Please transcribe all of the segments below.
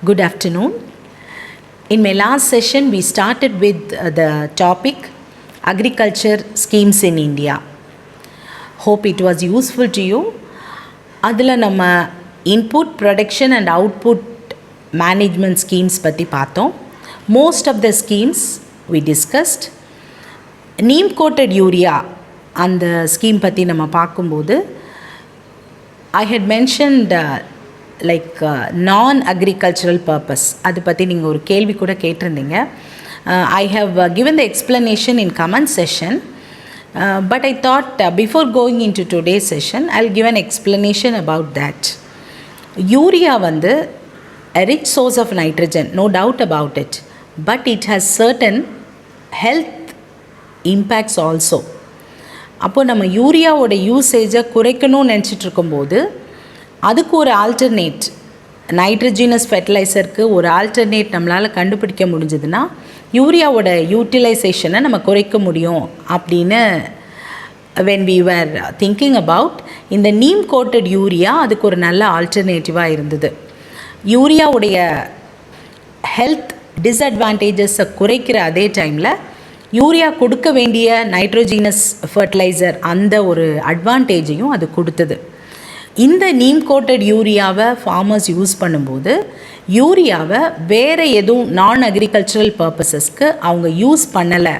Good afternoon. In my last session, we started with the topic agriculture schemes in India. Hope it was useful to you. அதில் நம்ம input, production and output management schemes பற்றி பார்த்தோம். Most of the schemes we discussed. neem coated urea அந்த scheme பற்றி நம்ம பார்க்கும்போது I had mentioned non-agricultural purpose. அது பற்றி நீங்கள் ஒரு கேள்வி கூட கேட்டிருந்தீங்க. I have given the explanation in comment session, but I thought before going into today's session, I'll give an explanation about that. Urea வந்து a rich source of nitrogen, no doubt about it, but it has certain health impacts also. அப்போது நம்ம யூரியாவோட யூசேஜை குறைக்கணும்னு நினச்சிட்டு இருக்கும்போது அதுக்கு ஒரு alternate nitrogenous ஃபெர்டிலைசருக்கு ஒரு alternate நம்மளால் கண்டுபிடிக்க முடிஞ்சதுன்னா யூரியாவோட யூட்டிலைசேஷனை நம்ம குறைக்க முடியும் அப்படின்னு when we were thinking about இந்த நீம் கோட்டட் யூரியா அதுக்கு ஒரு நல்ல ஆல்டர்னேட்டிவாக இருந்தது. யூரியாவுடைய ஹெல்த் டிஸ்அட்வான்டேஜஸை குறைக்கிற அதே டைமில் யூரியா கொடுக்க வேண்டிய நைட்ரோஜினஸ் ஃபர்டிலைசர் அந்த ஒரு அட்வான்டேஜையும் அது கொடுத்தது. இந்த நீம் கோட்டட் யூரியாவை ஃபார்மர்ஸ் யூஸ் பண்ணும்போது யூரியாவை வேறு எதுவும் நான் அக்ரிகல்ச்சரல் பர்பஸஸ்க்கு அவங்க யூஸ் பண்ணலை.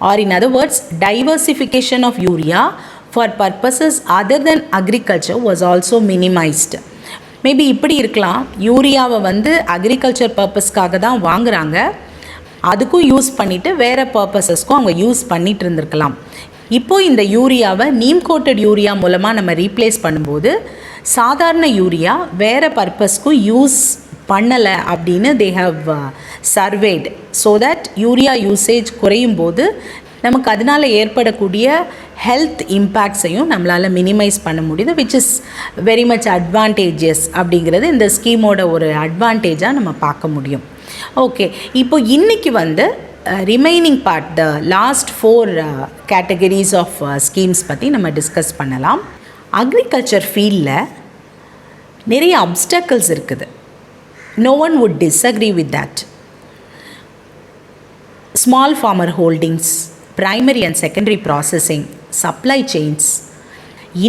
Or in other words diversification of urea for purposes other than agriculture was also minimised. Maybe இப்படி இருக்கலாம், யூரியாவை வந்து அக்ரிகல்ச்சர் பர்பஸ்க்காக தான் வாங்குகிறாங்க, அதுக்கும் யூஸ் பண்ணிவிட்டு வேறு பர்பஸஸ்க்கும் அவங்க யூஸ் பண்ணிகிட்டு இருந்திருக்கலாம். இப்போது இந்த யூரியாவை நீம் கோட்டட் யூரியா மூலமாக நம்ம ரீப்ளேஸ் பண்ணும்போது சாதாரண யூரியா வேறு பர்பஸ்க்கும் யூஸ் பண்ணலை அப்படின்னு they have surveyed. So that urea usage குறையும் போது நமக்கு அதனால் ஏற்படக்கூடிய ஹெல்த் இம்பேக்ட்ஸையும் நம்மளால் மினிமைஸ் பண்ண முடியுது, which is very much advantages அப்படிங்கிறது இந்த ஸ்கீமோட ஒரு அட்வான்டேஜாக நம்ம பார்க்க முடியும். ஓகே, இப்போ இன்றைக்கி வந்து remaining part the last 4 categories of schemes பற்றி நம்ம டிஸ்கஸ் பண்ணலாம். அக்ரிகல்ச்சர் ஃபீல்டில் நிறைய அப்டக்கிள்ஸ் இருக்குது. No one would disagree with that. Small farmer holdings, primary and secondary processing, supply chains,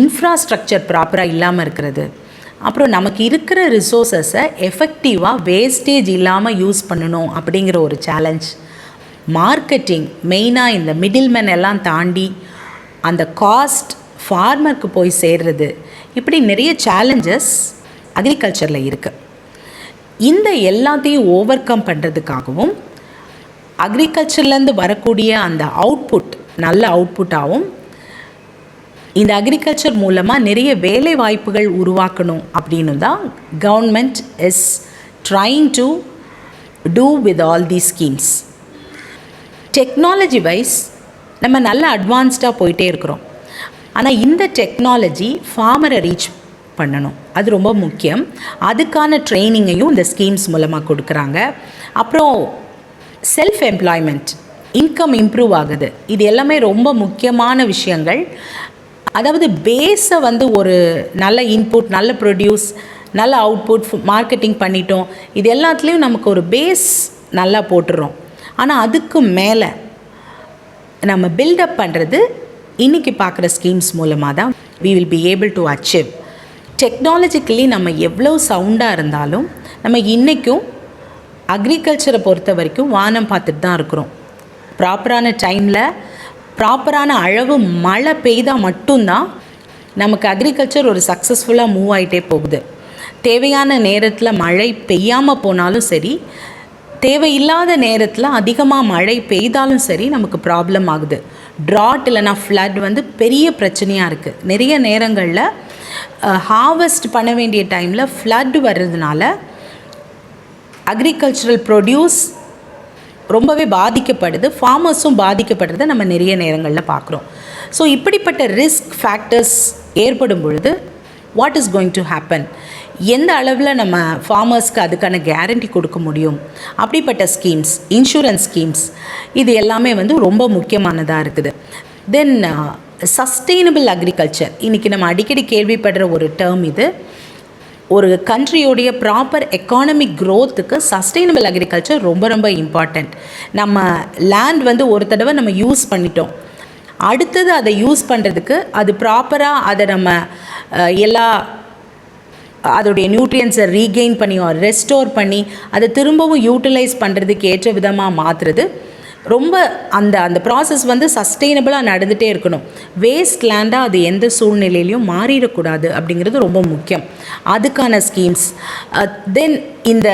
infrastructure ப்ராப்பராக இல்லாமல் இருக்கிறது, அப்புறம் நமக்கு இருக்கிற ரிசோர்ஸஸை எஃபெக்டிவாக வேஸ்டேஜ் இல்லாமல் யூஸ் பண்ணணும் அப்படிங்கிற ஒரு சேலஞ்ச், மார்க்கெட்டிங் மெயினாக இந்த மிடில்மேன் எல்லாம் தாண்டி அந்த காஸ்ட் ஃபார்மருக்கு போய் சேர்றது, இப்படி நிறைய சேலஞ்சஸ் அக்ரிகல்ச்சரில் இருக்குது. இந்த எல்லாத்தையும் ஓவர் கம் பண்ணுறதுக்காகவும் அக்ரிகல்ச்சர்லேருந்து வரக்கூடிய அந்த அவுட்புட் நல்ல அவுட்புட்டாகவும் இந்த அக்ரிகல்ச்சர் மூலமாக நிறைய வேலை வாய்ப்புகள் உருவாக்கணும் அப்படின்னு தான் government is trying to do with all these schemes. Technology wise நம்ம நல்ல அட்வான்ஸ்டாக போயிட்டே இருக்கிறோம். ஆனால் இந்த டெக்னாலஜி ஃபார்மரை ரீச் பண்ணணும், அது ரொம்ப முக்கியம். அதுக்கான ட்ரைனிங்கையும் இந்த ஸ்கீம்ஸ் மூலமாக கொடுக்குறாங்க. அப்புறம் செல்ஃப் எம்ப்ளாய்மெண்ட், இன்கம் இம்ப்ரூவ் ஆகுது. இது எல்லாமே ரொம்ப முக்கியமான விஷயங்கள். அதாவது பேஸை வந்து ஒரு நல்ல இன்புட், நல்ல ப்ரொடியூஸ், நல்ல அவுட்புட், மார்க்கெட்டிங் பண்ணிட்டோம், இது எல்லாத்துலேயும் நமக்கு ஒரு பேஸ் நல்லா போட்டுறோம். ஆனால் அதுக்கு மேலே நம்ம பில்டப் பண்ணுறது இன்றைக்கி பார்க்குற ஸ்கீம்ஸ் மூலமாக தான் we will be able to achieve. Technologically நம்ம எவ்வளோ சவுண்டாக இருந்தாலும் நம்ம இன்றைக்கும் அக்ரிகல்ச்சரை பொறுத்த வரைக்கும் வானம் பார்த்துட்டு தான் இருக்கிறோம். ப்ராப்பரான டைமில் ப்ராப்பரான அளவு மழை பெய்தால் மட்டும்தான் நமக்கு அக்ரிகல்ச்சர் ஒரு சக்ஸஸ்ஃபுல்லாக மூவ் ஆகிட்டே போகுது. தேவையான நேரத்தில் மழை பெய்யாமல் போனாலும் சரி, தேவையில்லாத நேரத்தில் அதிகமாக மழை பெய்தாலும் சரி நமக்கு ப்ராப்ளம் ஆகுது. ட்ராட் இல்லைனா ஃப்ளட் வந்து பெரிய பிரச்சனையாக இருக்குது. நிறைய நேரங்களில் ஹார்வெஸ்ட் பண்ண வேண்டிய டைமில் ஃப்ளட் வர்றதுனால அக்ரிகல்ச்சரல் ப்ரொடியூஸ் ரொம்பவே பாதிக்கப்படுது, ஃபார்மர்ஸும் பாதிக்கப்படுறதை நம்ம நிறைய நேரங்களில் பார்க்குறோம். ஸோ இப்படிப்பட்ட ரிஸ்க் ஃபேக்டர்ஸ் ஏற்படும் பொழுது what is going to happen, எந்த அளவில் நம்ம ஃபார்மர்ஸ்க்கு அதுக்கான கேரண்டி கொடுக்க முடியும், அப்படிப்பட்ட ஸ்கீம்ஸ், இன்சூரன்ஸ் ஸ்கீம்ஸ், இது எல்லாமே வந்து ரொம்ப முக்கியமானதாக இருக்குது. தென் சஸ்டெயினபிள் அக்ரிகல்ச்சர், இன்றைக்கி நம்ம அடிக்கடி கேள்விப்படுற ஒரு டேர்ம் இது. ஒரு கண்ட்ரியோடைய ப்ராப்பர் எக்கானமிக் க்ரோத்துக்கு சஸ்டைனபிள் அக்ரிகல்ச்சர் ரொம்ப ரொம்ப இம்பார்ட்டண்ட். நம்ம லேண்ட் வந்து ஒரு தடவை நம்ம யூஸ் பண்ணிட்டோம், அடுத்தது அதை யூஸ் பண்ணுறதுக்கு அது ப்ராப்பராக அதை நம்ம எல்லா அதோடைய நியூட்ரியன்ஸை ரீகெயின் பண்ணி ரெஸ்டோர் பண்ணி அதை திரும்பவும் யூட்டிலைஸ் பண்ணுறதுக்கு ஏற்ற விதமாக மாற்றுறது ரொம்ப அந்த ப்ராசஸ் வந்து சஸ்டெயினபிளாக நடந்துகிட்டே இருக்கணும். வேஸ்ட் லேண்டாக அது எந்த சூழ்நிலையிலையும் மாறிடக்கூடாது அப்படிங்கிறது ரொம்ப முக்கியம். அதுக்கான ஸ்கீம்ஸ். தென் இந்த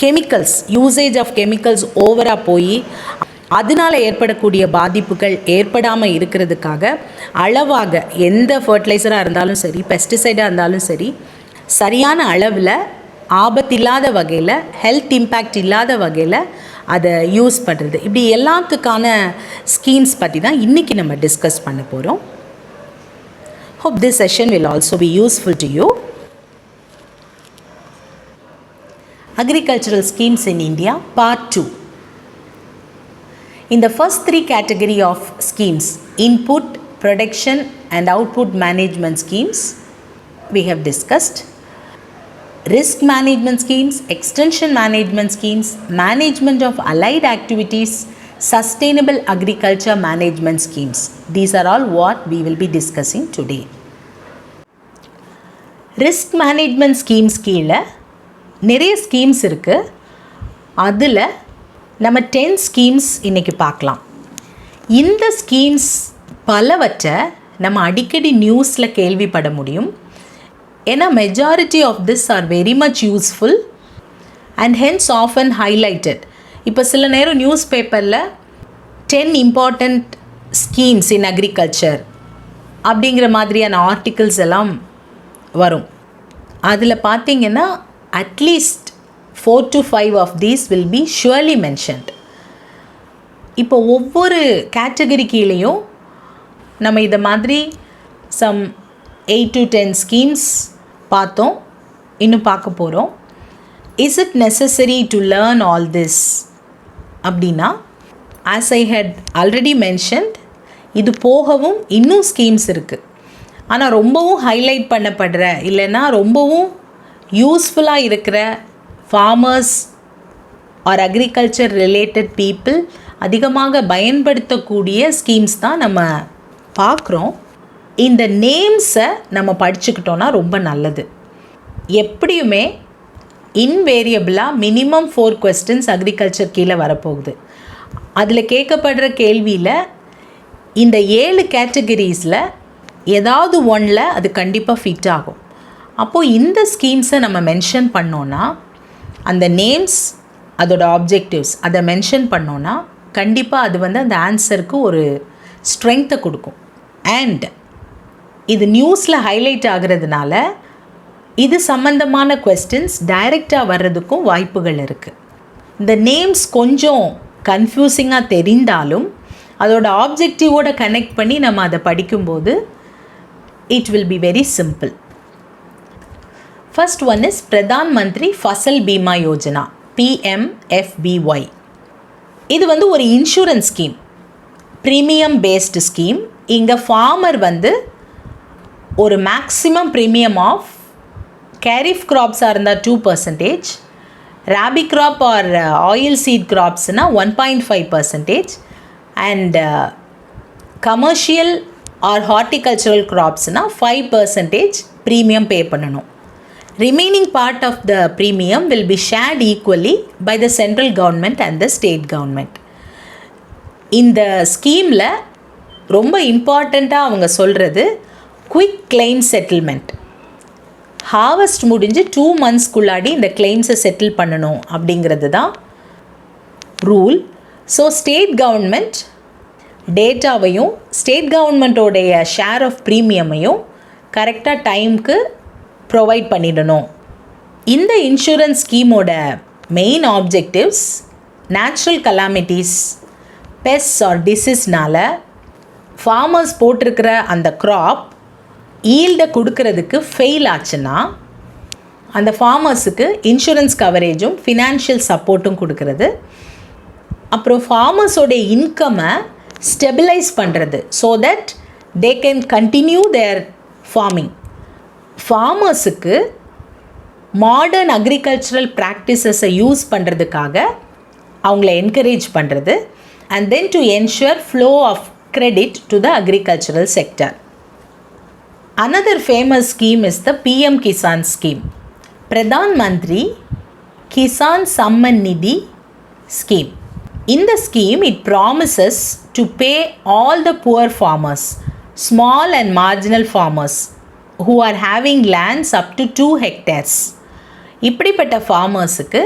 கெமிக்கல்ஸ், யூசேஜ் ஆஃப் கெமிக்கல்ஸ் ஓவராக போய் அதனால் ஏற்படக்கூடிய பாதிப்புகள் ஏற்படாமல் இருக்கிறதுக்காக அளவாக எந்த ஃபர்டிலைசராக இருந்தாலும் சரி, பெஸ்டிசைடாக இருந்தாலும் சரி, சரியான அளவில் ஆபத்தில்லாத வகையில், ஹெல்த் இம்பேக்ட் இல்லாத வகையில் அதை யூஸ் பண்ணுறது, இப்படி எல்லாத்துக்கான ஸ்கீம்ஸ் பற்றி தான் இன்றைக்கி நம்ம டிஸ்கஸ் பண்ண போகிறோம். Hope this session will also be useful to you. Agricultural schemes in India, Part 2. In the first three category of schemes, input, production and output management schemes, we have discussed. Risk management schemes, extension management schemes, management of allied activities, sustainable agriculture management schemes. These are all what we will be discussing today. Risk management schemes கீழே நிறைய schemes இருக்குது. அதில் நம்ம 10 schemes இன்றைக்கி பார்க்கலாம். இந்த schemes பலவற்றை நம்ம அடிக்கடி நியூஸில் கேள்விப்பட முடியும். ஏன்னா majority of this are very much useful and hence often highlighted. இப்போ சில நேரம் நியூஸ் பேப்பரில் 10 இம்பார்ட்டண்ட் ஸ்கீம்ஸ் இன் அக்ரிகல்ச்சர் அப்படிங்கிற மாதிரியான ஆர்டிகிள்ஸ் எல்லாம் வரும். அதில் பார்த்திங்கன்னா at least 4 to 5 of these will be surely mentioned. இப்போ ஒவ்வொரு கேட்டகரி கீழேயும் நம்ம இதை மாதிரி some 8 to 10 ஸ்கீம்ஸ் பார்த்தோம், இன்னும் பார்க்க போகிறோம். Is it necessary to learn all this அப்படின்னா, as I had already mentioned, இது போகவும் இன்னும் ஸ்கீம்ஸ் இருக்குது. ஆனால் ரொம்பவும் ஹைலைட் பண்ணப்படுற இல்லைன்னா ரொம்பவும் யூஸ்ஃபுல்லாக இருக்கிற farmers R agriculture related people அதிகமாக பயன்படுத்தக்கூடிய ஸ்கீம்ஸ் தான் நம்ம பார்க்குறோம். இந்த நேம்ஸை நம்ம படிச்சுக்கிட்டோன்னா ரொம்ப நல்லது. எப்படியுமே இன்வேரியபிளாக மினிமம் 4 questions அக்ரிகல்ச்சர் கீழே வரப்போகுது. அதில் கேட்கப்படுற கேள்வியில் இந்த 7 கேட்டகரிஸில் ஏதாவது ஒன்றில் அது கண்டிப்பாக ஃபிட் ஆகும். அப்போது இந்த ஸ்கீம்ஸை நம்ம மென்ஷன் பண்ணோன்னா, அந்த நேம்ஸ், அதோட ஆப்ஜெக்டிவ்ஸ் அதை மென்ஷன் பண்ணோன்னா கண்டிப்பாக அது வந்து அந்த ஆன்சருக்கு ஒரு ஸ்ட்ரென்த்தை கொடுக்கும். அண்ட் இது நியூஸில் ஹைலைட் ஆகிறதுனால இது சம்மந்தமான கொஸ்டின்ஸ் டைரெக்டாக வர்றதுக்கும் வாய்ப்புகள் இருக்குது. இந்த நேம்ஸ் கொஞ்சம் கன்ஃபியூசிங்காக தெரிந்தாலும் அதோட ஆப்ஜெக்டிவோட கனெக்ட் பண்ணி நம்ம அதை படிக்கும்போது it will be very simple. First one is Pradhan Mantri Fasal Bima Yojana, PMFBY. இது வந்து ஒரு insurance scheme, premium based scheme. இங்கே ஃபார்மர் வந்து ஒரு மேக்ஸிமம் ப்ரீமியம் ஆஃப் கேரிஃப் கிராப்ஸாக இருந்தால் 2%, rabi crop or oil seed கிராப்ஸ்னால் 1.5%, அண்ட் கமர்ஷியல் ஆர் ஹார்டிகல்ச்சரல் கிராப்ஸ்னால் 5% ப்ரீமியம் பே பண்ணணும். Remaining part of the premium will be shared equally by the central government and the state government. இந்த ஸ்கீமில் ரொம்ப இம்பார்ட்டண்ட்டாக அவங்க சொல்கிறது குயிக் கிளைம் செட்டில்மெண்ட். ஹார்வெஸ்ட் முடிஞ்சு 2 monthsக்குள்ளாடி இந்த கிளைம்ஸை செட்டில் பண்ணணும் அப்படிங்கிறது தான் ரூல். ஸோ ஸ்டேட் கவர்மெண்ட் டேட்டாவையும் ஸ்டேட் கவர்மெண்ட்டோடைய ஷேர் ஆஃப் ப்ரீமியமையும் கரெக்டாக டைமுக்கு ப்ரொவைட் பண்ணிடணும். இந்த இன்சூரன்ஸ் ஸ்கீமோட main objectives natural calamities, pest or டிசீஸ்னால் ஃபார்மர்ஸ் போட்டிருக்கிற அந்த க்ராப் ஈல்டை கொடுக்கறதுக்கு ஃபெயில் ஆச்சுன்னா அந்த ஃபார்மர்ஸுக்கு இன்சூரன்ஸ் கவரேஜும் ஃபினான்ஷியல் சப்போர்ட்டும் கொடுக்கறது. அப்புறம் ஃபார்மர்ஸோடைய இன்கம்மை ஸ்டெபிலைஸ் பண்ணுறது so that they can continue their farming. ஃபார்மர்ஸுக்கு மாடர்ன் அக்ரிகல்ச்சரல் ப்ராக்டிசஸை யூஸ் பண்ணுறதுக்காக அவங்கள என்கரேஜ் பண்ணுறது, and then to ensure flow of credit to the agricultural sector. Another famous scheme is the PM Kisan scheme, Pradhan Mantri Kisan Samman Nidhi scheme. In the scheme, it promises to pay all the poor farmers, small and marginal farmers who are having lands up to 2 hectares. இப்படிப்பட்ட ஃபார்மர்ஸுக்கு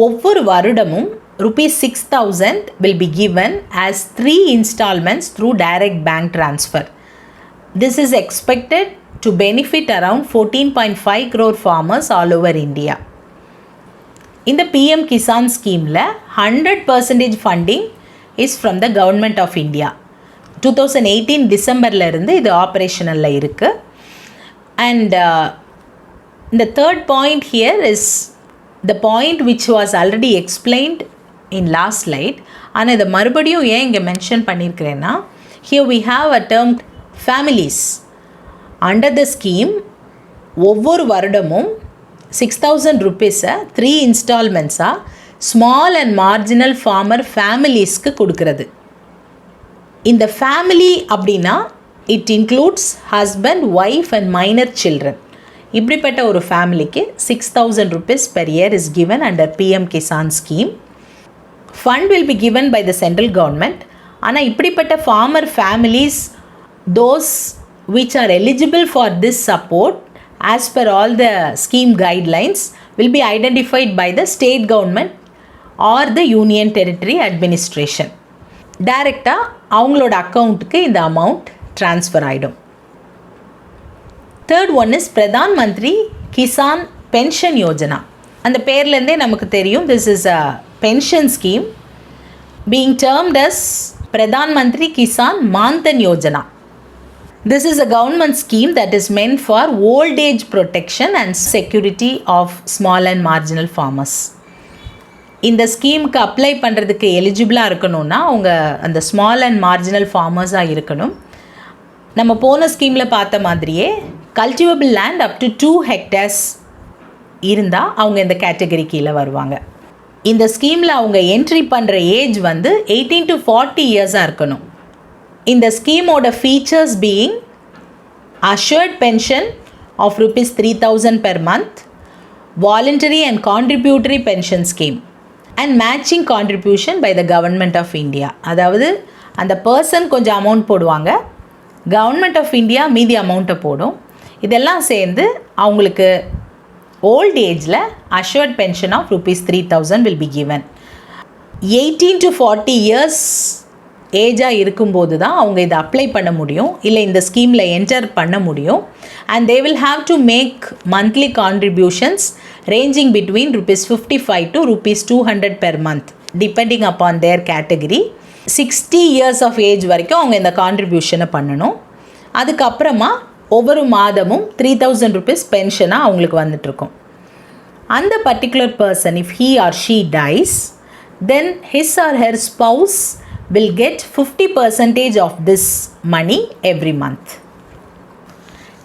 ஒவ்வொரு வருடமும் ₹6,000 will be given as 3 installments through direct bank transfer. This is expected to benefit around 14.5 crore farmers all over India. In the PM Kisan scheme, 100% funding is from the Government of India. 2018 Decemberல இருந்து இது ஆப்ரேஷனல்ல இருக்கு. And the third point here is the point which was already explained in last slide. ஆனால் இதை மறுபடியும் ஏன் இங்கே mention பண்ணியிருக்கிறேன்னா, here we have a term families. Under the scheme, ஒவ்வொரு வருடமும் ₹6,000 3 இன்ஸ்டால்மெண்ட்ஸாக ஸ்மால் அண்ட் மார்ஜினல் ஃபார்மர் ஃபேமிலிஸ்க்கு கொடுக்கறது. இந்த ஃபேமிலி அப்படின்னா it includes husband, wife and minor children. இப்படிப்பட்ட ஒரு ஃபேமிலிக்கு ₹6,000 per year is given under PM Kisan scheme. Fund will be given by the central government. ஆனால் இப்படிப்பட்ட farmer families, those which are eligible for this support as per all the scheme guidelines, will be identified by the state government or the union territory administration. டைரெக்டாக அவங்களோட அக்கௌண்ட்டுக்கு இந்த amount transfer ஆகிடும். Third one is Pradhan Mantri Kisan pension Yojana. அந்த பேர்லேருந்தே நமக்கு தெரியும், this is a pension scheme being termed as Pradhan Mantri Kisan Manthan Yojana. This is a government scheme that is meant for old age protection and security of small and marginal farmers. இந்த ஸ்கீமுக்கு apply பண்ணுறதுக்கு எலிஜிபிளாக இருக்கணும்னா அவங்க அந்த small and marginal ஃபார்மர்ஸாக இருக்கணும். நம்ம போன ஸ்கீமில் பார்த்த மாதிரியே cultivable land up to 2 hectares இருந்தால் அவங்க இந்த கேட்டகரி கீழே வருவாங்க. இந்த ஸ்கீமில் அவங்க என்ட்ரி பண்ணுற ஏஜ் 18 to 40 இயர்ஸாக இருக்கணும். இந்த ஸ்கீமோட features being assured pension of ₹3,000 per month, voluntary and contributory pension scheme, and matching contribution by the government of India. அதாவது அந்த பர்சன் கொஞ்சம் அமௌண்ட் போடுவாங்க, கவர்மெண்ட் ஆஃப் இந்தியா மீதி அமௌண்ட்டை போடும். இதெல்லாம் சேர்ந்து அவங்களுக்கு ஓல்ட் ஏஜில் assured pension of ₹3,000 will be given. 18 to 40 years ஏஜாக இருக்கும்போது தான் அவங்க இதை அப்ளை பண்ண முடியும், இல்லை இந்த ஸ்கீமில் என்டர் பண்ண முடியும். And they will have to make monthly contributions ranging between ₹55 to ₹200 per month depending upon their category. 60 years of age வரைக்கும் அவங்க இந்த கான்ட்ரிபியூஷனை பண்ணணும். அதுக்கப்புறமா ஒவ்வொரு மாதமும் ₹3,000 பென்ஷனாக அவங்களுக்கு வந்துட்டுருக்கும். அந்த particular person, if he or she dies, then his or her spouse will get 50% of this money every month.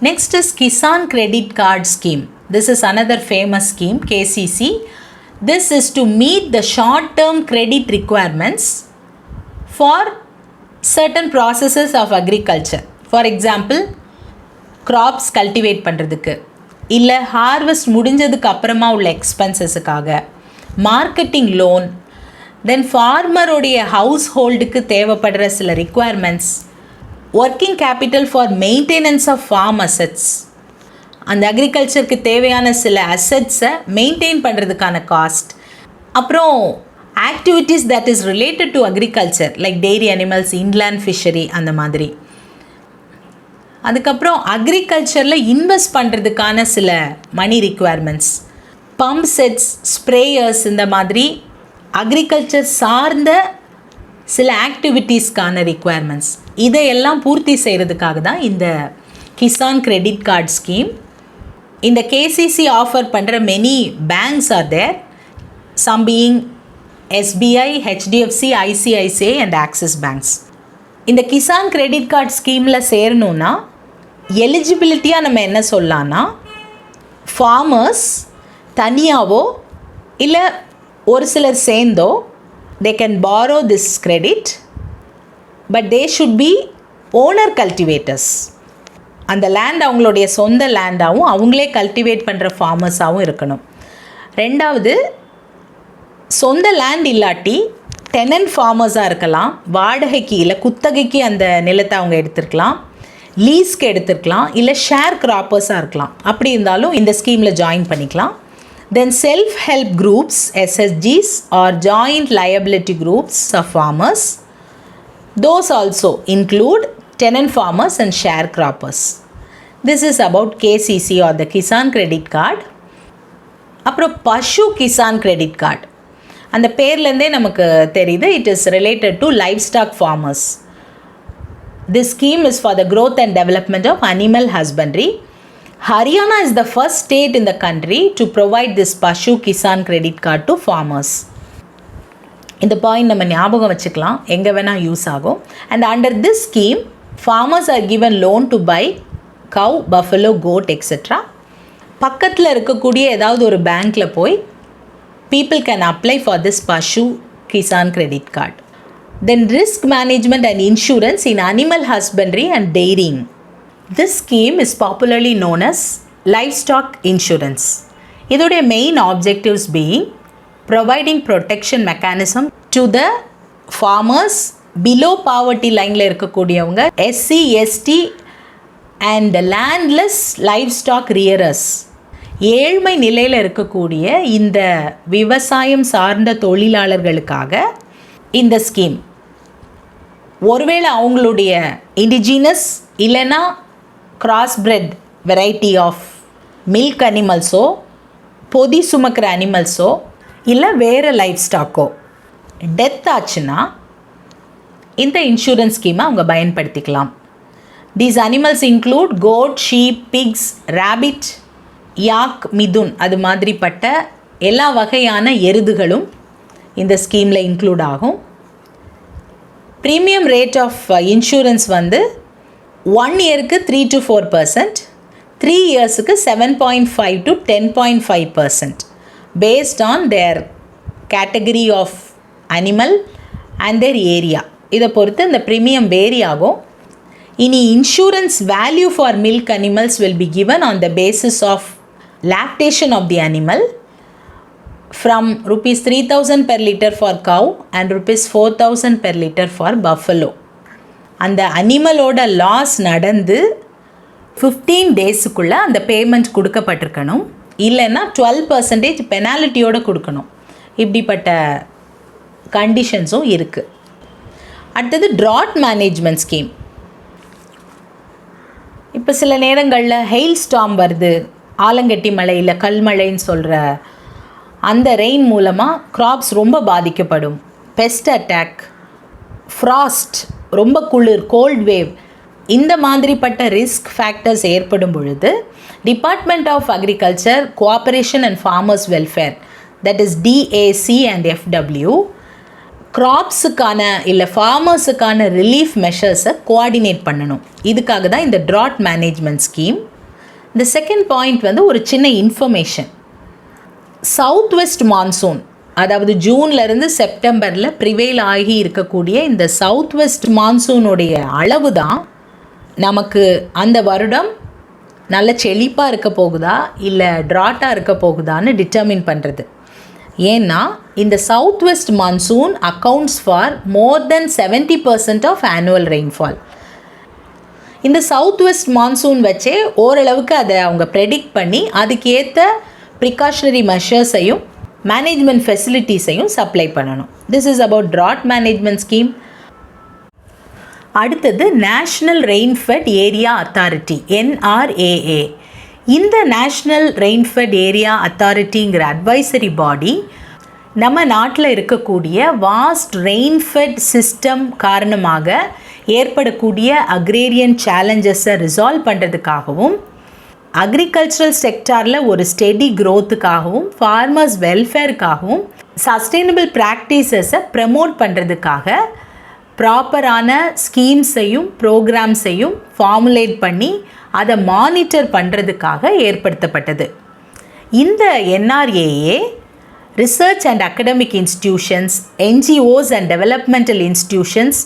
Next is Kisan Credit Card Scheme. This is another famous scheme, KCC. This is to meet the short-term credit requirements for certain processes of agriculture. For example, crops cultivate பண்ணுறதுக்கு, இல்லை harvest முடிஞ்சதுக்கு அப்புறமா உள்ள எக்ஸ்பென்சஸுக்காக, marketing loan, then ஃபார்மருடைய ஹவுஸ் ஹோல்டுக்கு தேவைப்படுற சில requirements, working capital for maintenance of farm assets, அந்த அக்ரிகல்ச்சருக்கு தேவையான சில அசெட்ஸை மெயின்டைன் பண்ணுறதுக்கான காஸ்ட், அப்புறம் activities that is related to agriculture like dairy animals, inland fishery அந்த மாதிரி. அதுக்கப்புறம் அக்ரிகல்ச்சரில் இன்வெஸ்ட் பண்ணுறதுக்கான சில money requirements, pump sets, sprayers, இந்த மாதிரி அக்ரிகல்ச்சர் சார்ந்த சில ஆக்டிவிட்டீஸ்க்கான ரிக்குவயர்மெண்ட்ஸ், இதையெல்லாம் பூர்த்தி செய்கிறதுக்காக தான் இந்த கிசான் கிரெடிட் கார்டு ஸ்கீம். இந்த கேசிசி ஆஃபர் பண்ணுற many banks are there, some being SBI, HDFC, ICICI and Axis banks. இந்த கிசான் கிரெடிட் கார்டு ஸ்கீமில் சேரணுன்னா எலிஜிபிலிட்டியாக நம்ம என்ன சொல்லலான்னா, farmers தனியாவோ இல்லை ஒரு சிலர் சேர்ந்தோ they can borrow this credit, but they should be owner cultivators. அந்த லேண்ட் அவங்களுடைய சொந்த லேண்டாகவும் அவங்களே கல்டிவேட் பண்ணுற ஃபார்மர்ஸாகவும் இருக்கணும். ரெண்டாவது, சொந்த லேண்ட் இல்லாட்டி டெனன்ட் ஃபார்மர்ஸாக இருக்கலாம், வாடகைக்கு இல்லை குத்தகைக்கு அந்த நிலத்தை அவங்க எடுத்துருக்கலாம், லீஸ்க்கு எடுத்துருக்கலாம், இல்லை ஷேர் கிராப்பர்ஸாக இருக்கலாம். அப்படி இருந்தாலும் இந்த ஸ்கீமில் ஜாயின் பண்ணிக்கலாம். Then self-help groups, SSGs, or joint liability groups of farmers. Those also include tenant farmers and sharecroppers. This is about KCC or the Kisan Credit Card. அப்புறம் பஷு கிசான் கிரெடிட் கார்டு, அந்த பேர்லேருந்தே நமக்கு தெரியுது, it is related to livestock farmers. This scheme is for the growth and development of animal husbandry. Haryana is the first state in the country to provide this Pashu Kisan credit card to farmers. இந்த point நம்ம ஞாபகம் வச்சுக்கலாம், எங்கே வேணால் use ஆகும். And under this scheme farmers are given loan to buy cow, buffalo, goat, etc. பக்கத்தில் இருக்கக்கூடிய ஏதாவது ஒரு பேங்க்கில் போய் people can apply for this Pashu Kisan credit card. Then risk management and insurance in animal husbandry and dairying. This scheme is popularly known as livestock insurance. இதோடைய main objectives being providing protection mechanism to the farmers below poverty lineல இருக்கக்கூடியவங்க, SC, ST and landless livestock rearers. ஏழ்மை நிலையில் இருக்கக்கூடிய இந்த விவசாயம் சார்ந்த தொழிலாளர்களுக்காக இந்த scheme. ஒருவேளை அவங்களுடைய இண்டிஜினஸ் இல்லைன்னா கிராஸ்பிரெட் வெரைட்டி ஆஃப் மில்க் அனிமல்ஸோ, பொதி சுமக்கிற அனிமல்ஸோ, இல்லை வேறு லைஃப் ஸ்டாக்கோ டெத் ஆச்சுன்னா இந்த இன்சூரன்ஸ் ஸ்கீமை அவங்க பயன்படுத்திக்கலாம். These animals include goat, sheep, pigs, rabbit, yak, mithun, அது மாதிரிப்பட்ட எல்லா வகையான எருதுகளும் இந்த ஸ்கீமில் இன்க்ளூட் ஆகும். ப்ரீமியம் ரேட் ஆஃப் இன்சூரன்ஸ் வந்து 1 இயருக்கு 3 to 4%, 3 இயர்ஸுக்கு 7.5 to 10.5% based on their category of animal and their area. இதை பொறுத்து இந்த ப்ரீமியம் வேரி ஆகும். இனி insurance value for milk animals will be given on the basis of lactation of the animal from rupees 3,000 per liter for cow and rupees 4,000 per liter for buffalo. அந்த அனிமலோட loss நடந்து 15 டேஸுக்குள்ளே அந்த payment கொடுக்கப்பட்டிருக்கணும், இல்லைன்னா 12% பெனாலிட்டியோடு கொடுக்கணும். இப்படிப்பட்ட கண்டிஷன்ஸும் இருக்குது. அடுத்தது ட்ராட் மேனேஜ்மெண்ட் ஸ்கீம். இப்போ சில நேரங்களில் ஹெயில் ஸ்டார்ம் வருது, ஆலங்கட்டி மழை இல்லை கல்மழைன்னு சொல்கிற அந்த ரெயின் மூலமாக கிராப்ஸ் ரொம்ப பாதிக்கப்படும். பெஸ்ட் அட்டாக், ஃப்ராஸ்ட், ரொம்ப குளிர், கோல்ட் வேவ், இந்த மாதிரிப்பட்ட ரிஸ்க் ஃபேக்டர்ஸ் ஏற்படும் பொழுது department of agriculture, cooperation and farmers welfare, that is DAC and FW, கிராப்ஸுக்கான இல்லை ஃபார்மர்ஸுக்கான ரிலீஃப் மெஷர்ஸை கோஆர்டினேட் பண்ணணும். இதுக்காக தான் இந்த ட்ராட் மேனேஜ்மெண்ட் ஸ்கீம். இந்த செகண்ட் பாயிண்ட் வந்து ஒரு சின்ன இன்ஃபர்மேஷன். சவுத் வெஸ்ட் மான்சூன், அதாவது ஜூன்லேருந்து செப்டம்பரில் ப்ரிவேல் ஆகி இருக்கக்கூடிய இந்த சவுத் வெஸ்ட் மான்சூனுடைய அளவு தான் நமக்கு அந்த வருடம் நல்ல செழிப்பாக இருக்க போகுதா இல்லை ட்ராட்டாக இருக்க போகுதான்னு டிட்டர்மின் பண்ணுறது. ஏன்னா இந்த south west monsoon accounts for more than 70% of annual rainfall. இந்த சவுத் வெஸ்ட் மான்சூன் வச்சே ஓரளவுக்கு அதை அவங்க ப்ரெடிக்ட் பண்ணி அதுக்கேற்ற ப்ரிகாஷனரி மெஷர்ஸையும் மேனேஜ்மெண்ட் ஃபெசிலிட்டிஸையும் சப்ளை பண்ணணும். This is about drought management scheme. அடுத்தது national rainfed area authority, NRAA. இந்த நேஷ்னல் ரெயின்ஃபெட் ஏரியா அத்தாரிட்டிங்கிற அட்வைசரி பாடி நம்ம நாட்டில் இருக்கக்கூடிய வாஸ்ட் ரெயின்ஃபெட் சிஸ்டம் காரணமாக ஏற்படக்கூடிய அக்ரேரியன் சேலஞ்சஸை ரிசால்வ் பண்ணுறதுக்காகவும், அக்ரிகல்ச்சரல் செக்டாரில் ஒரு ஸ்டெடி க்ரோத்துக்காகவும், ஃபார்மர்ஸ் வெல்ஃபேருக்காகவும், சஸ்டெயினபிள் ப்ராக்டிசஸை ப்ரமோட் பண்ணுறதுக்காக ப்ராப்பரான ஸ்கீம்ஸையும் ப்ரோக்ராம்ஸையும் ஃபார்முலேட் பண்ணி அதை மானிட்டர் பண்ணுறதுக்காக ஏற்படுத்தப்பட்டது. இந்த NRAA research and academic institutions, NGOs and developmental institutions,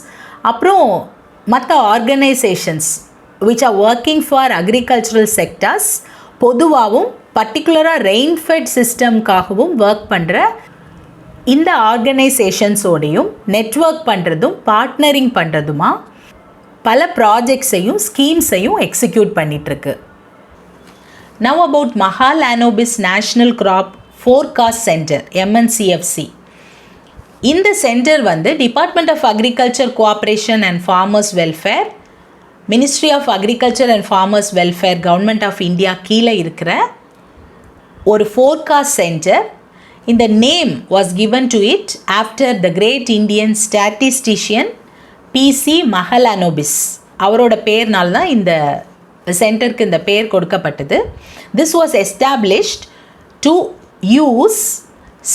அப்புறம் மற்ற organisations which are working for agricultural sectors பொதுவாகவும் பர்டிகுலராக ரெயின்ஃபெட் சிஸ்டம்காகவும் ஒர்க் பண்ணுற இந்த ஆர்கனைசேஷன்ஸோடையும் நெட்வொர்க் பண்ணுறதும் பார்ட்னரிங் பண்ணுறதுமா பல ப்ராஜெக்ட்ஸையும் ஸ்கீம்ஸையும் எக்ஸிக்யூட் பண்ணிகிட்ருக்கு. Now about Mahalanobis National Crop Forecast Center, MNCFC. இந்த சென்டர் வந்து department of agriculture cooperation and farmers welfare, ministry of agriculture and farmers welfare, government of India கீழே இருக்கிற ஒரு ஃபோர்காஸ்ட் சென்டர். இந்த name was given to it after the great Indian statistician PC Mahalanobis. அவரோட பேர்னால தான் இந்த சென்டருக்கு இந்த பேர் கொடுக்கப்பட்டது. This was established to use